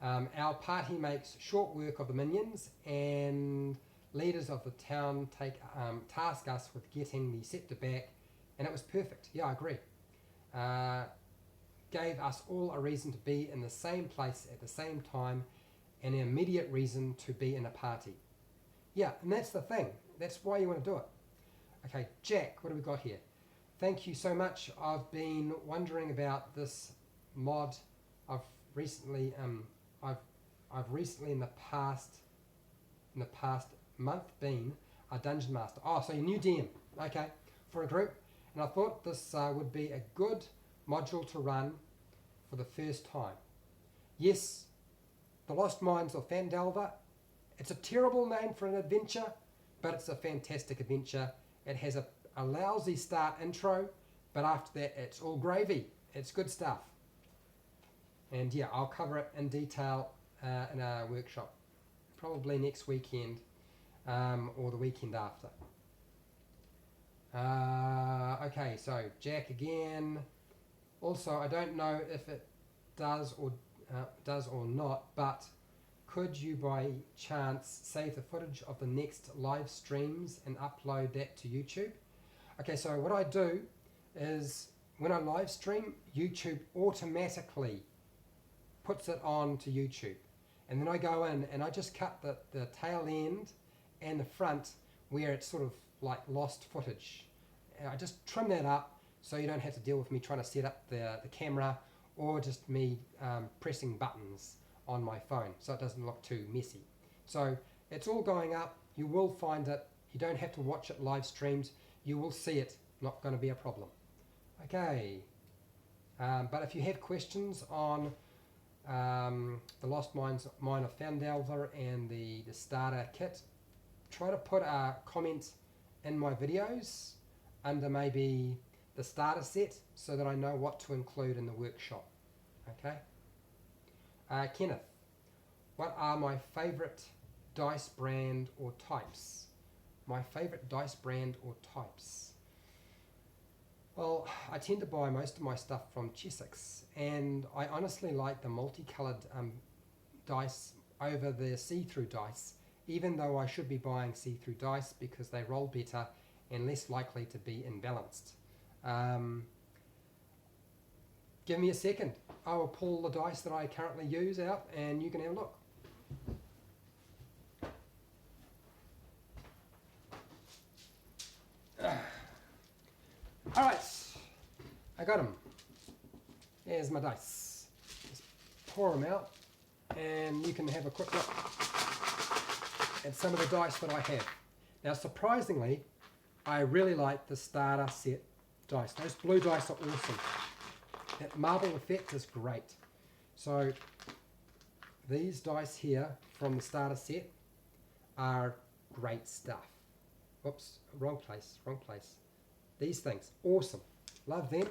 Our party makes short work of the minions, and leaders of the town task us with getting the scepter back, and it was perfect. Yeah, I agree. Gave us all a reason to be in the same place at the same time, and an immediate reason to be in a party. Yeah, and that's the thing. That's why you want to do it. Okay, Jack, what do we got here? Thank you so much. I've been wondering about this mod. I've recently, I've, I've recently in the past month been a dungeon master. Oh, so you're new DM, okay, for a group. And I thought this would be a good module to run for the first time. Yes, The Lost Mines of Phandelver. It's a terrible name for an adventure, but it's a fantastic adventure. It has a lousy start intro, but after that it's all gravy. It's good stuff. And yeah, I'll cover it in detail in a workshop, probably next weekend or the weekend after. Okay, so Jack again. Also, I don't know if it does or not, but could you by chance save the footage of the next live streams and upload that to YouTube? Okay, so what I do is when I live stream, YouTube automatically puts it on to YouTube. And then I go in and I just cut the tail end and the front where it's sort of like lost footage. And I just trim that up so you don't have to deal with me trying to set up the camera or just me pressing buttons on my phone so it doesn't look too messy. So it's all going up. You will find it. You don't have to watch it live streamed. You will see it. Not going to be a problem. Okay. But if you have questions on the Lost Mine of Phandelver and the starter kit, try to put a comment in my videos under maybe the starter set so that I know what to include in the workshop. Okay. Kenneth, what are my favourite dice brand or types? My favourite dice brand or types? Well, I tend to buy most of my stuff from Chessex, and I honestly like the multicoloured dice over the see-through dice, even though I should be buying see-through dice because they roll better and less likely to be imbalanced. Give me a second. I will pull the dice that I currently use out and you can have a look. Alright, I got them. Here's my dice. Just pour them out and you can have a quick look at some of the dice that I have. Now surprisingly, I really like the starter set dice. Those blue dice are awesome. That marble effect is great. So these dice here from the starter set are great stuff. Whoops, wrong place. These things, awesome. Love them.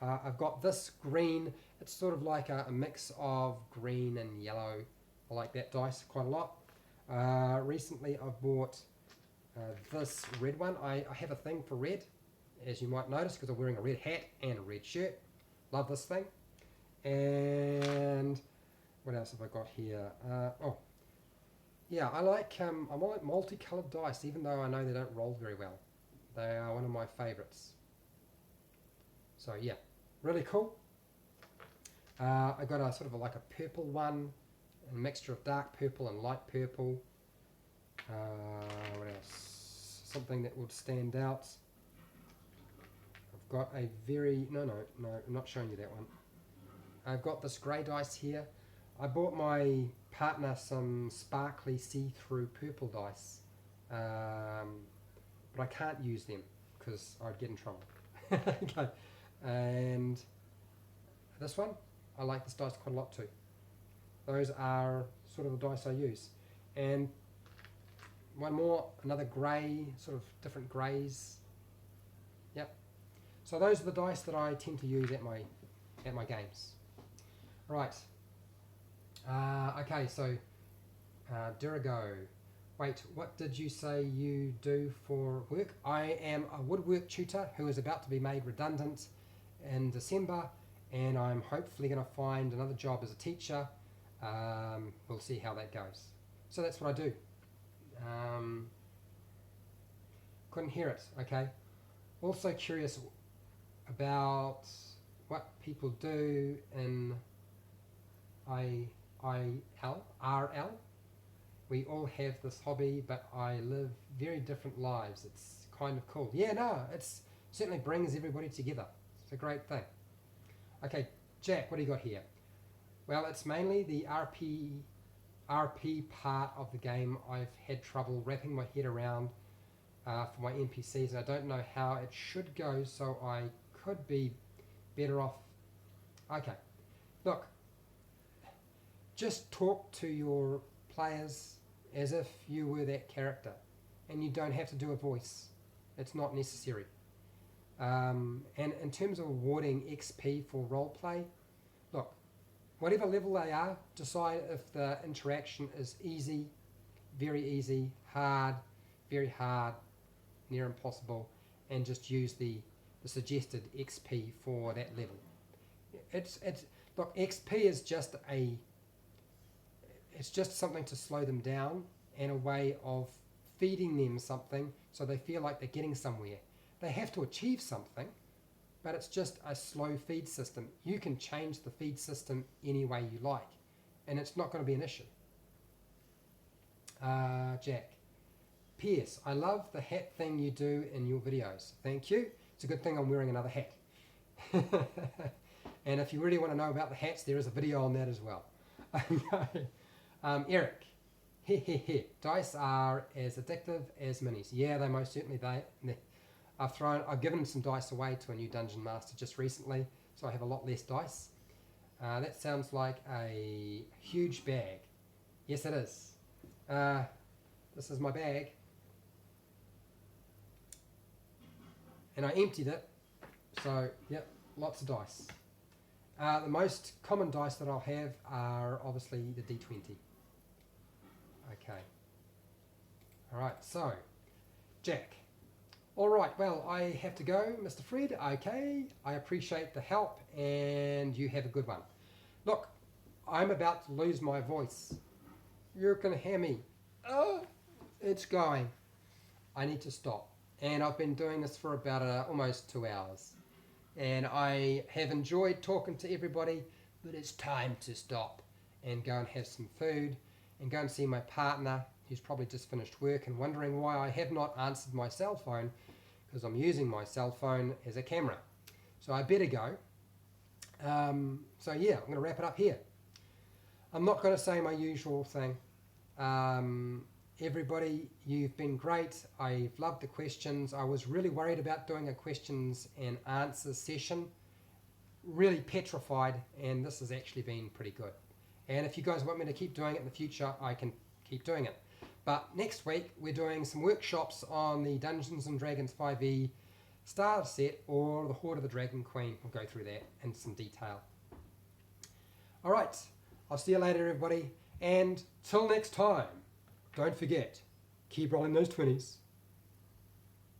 I've got this green. It's sort of like a mix of green and yellow. I like that dice quite a lot. Recently I've bought this red one. I have a thing for red, as you might notice, because I'm wearing a red hat and a red shirt. Love this thing. And what else have I got here? Yeah, I like multicolored dice, even though I know they don't roll very well. They are one of my favorites. So yeah, really cool. I got a sort of like a purple one, a mixture of dark purple and light purple. What else? Something that would stand out. I've got a very, no, I'm not showing you that one. I've got this grey dice here. I bought my partner some sparkly see-through purple dice, but I can't use them because I'd get in trouble. Okay, and this one, I like this dice quite a lot too. Those are sort of the dice I use. And one more, another grey, sort of different greys. Yep. So those are the dice that I tend to use at my games. Right. Okay, so Dirigo. Wait, what did you say you do for work? I am a woodwork tutor who is about to be made redundant in December, and I'm hopefully going to find another job as a teacher. We'll see how that goes. So that's what I do. Couldn't hear it. Okay. Also curious about what people do in RL, We all have this hobby, but I live very different lives. It's kind of cool. Yeah, no, it's certainly brings everybody together. It's a great thing. Okay, Jack, what do you got here? Well, it's mainly the RP part of the game. I've had trouble wrapping my head around for my NPCs, and I don't know how it should go, so I could be better off. Okay, look, just talk to your players as if you were that character, and you don't have to do a voice. It's not necessary. And in terms of awarding XP for roleplay, look, whatever level they are, decide if the interaction is easy, very easy, hard, very hard, near impossible, and just use the suggested XP for that level. Look, XP is just it's just something to slow them down and a way of feeding them something so they feel like they're getting somewhere. They have to achieve something, but it's just a slow feed system. You can change the feed system any way you like, and it's not going to be an issue. Jack. P.S. I love the hat thing you do in your videos. Thank you. It's a good thing I'm wearing another hat. And if you really want to know about the hats, there is a video on that as well. Eric. Dice are as addictive as minis. Yeah, they most certainly I've given some dice away to a new dungeon master just recently, so I have a lot less dice. That sounds like a huge bag. Yes, it is. This is my bag. And I emptied it, so yep, lots of dice. The most common dice that I'll have are obviously the D20. Okay. Alright, so, Jack. Alright, well, I have to go, Mr. Fred. Okay, I appreciate the help, and you have a good one. Look, I'm about to lose my voice. You can hear me. Oh, it's going. I need to stop. And I've been doing this for about almost 2 hours. And I have enjoyed talking to everybody, but it's time to stop and go and have some food and go and see my partner, who's probably just finished work and wondering why I have not answered my cell phone, because I'm using my cell phone as a camera. So I better go. So yeah, I'm going to wrap it up here. I'm not going to say my usual thing. Everybody, you've been great. I've loved the questions. I was really worried about doing a questions and answers session. Really petrified, and this has actually been pretty good. And if you guys want me to keep doing it in the future, I can keep doing it. But next week, we're doing some workshops on the Dungeons & Dragons 5e starter set or the Hoard of the Dragon Queen. We'll go through that in some detail. All right, I'll see you later, everybody. And till next time, don't forget, keep rolling those 20s.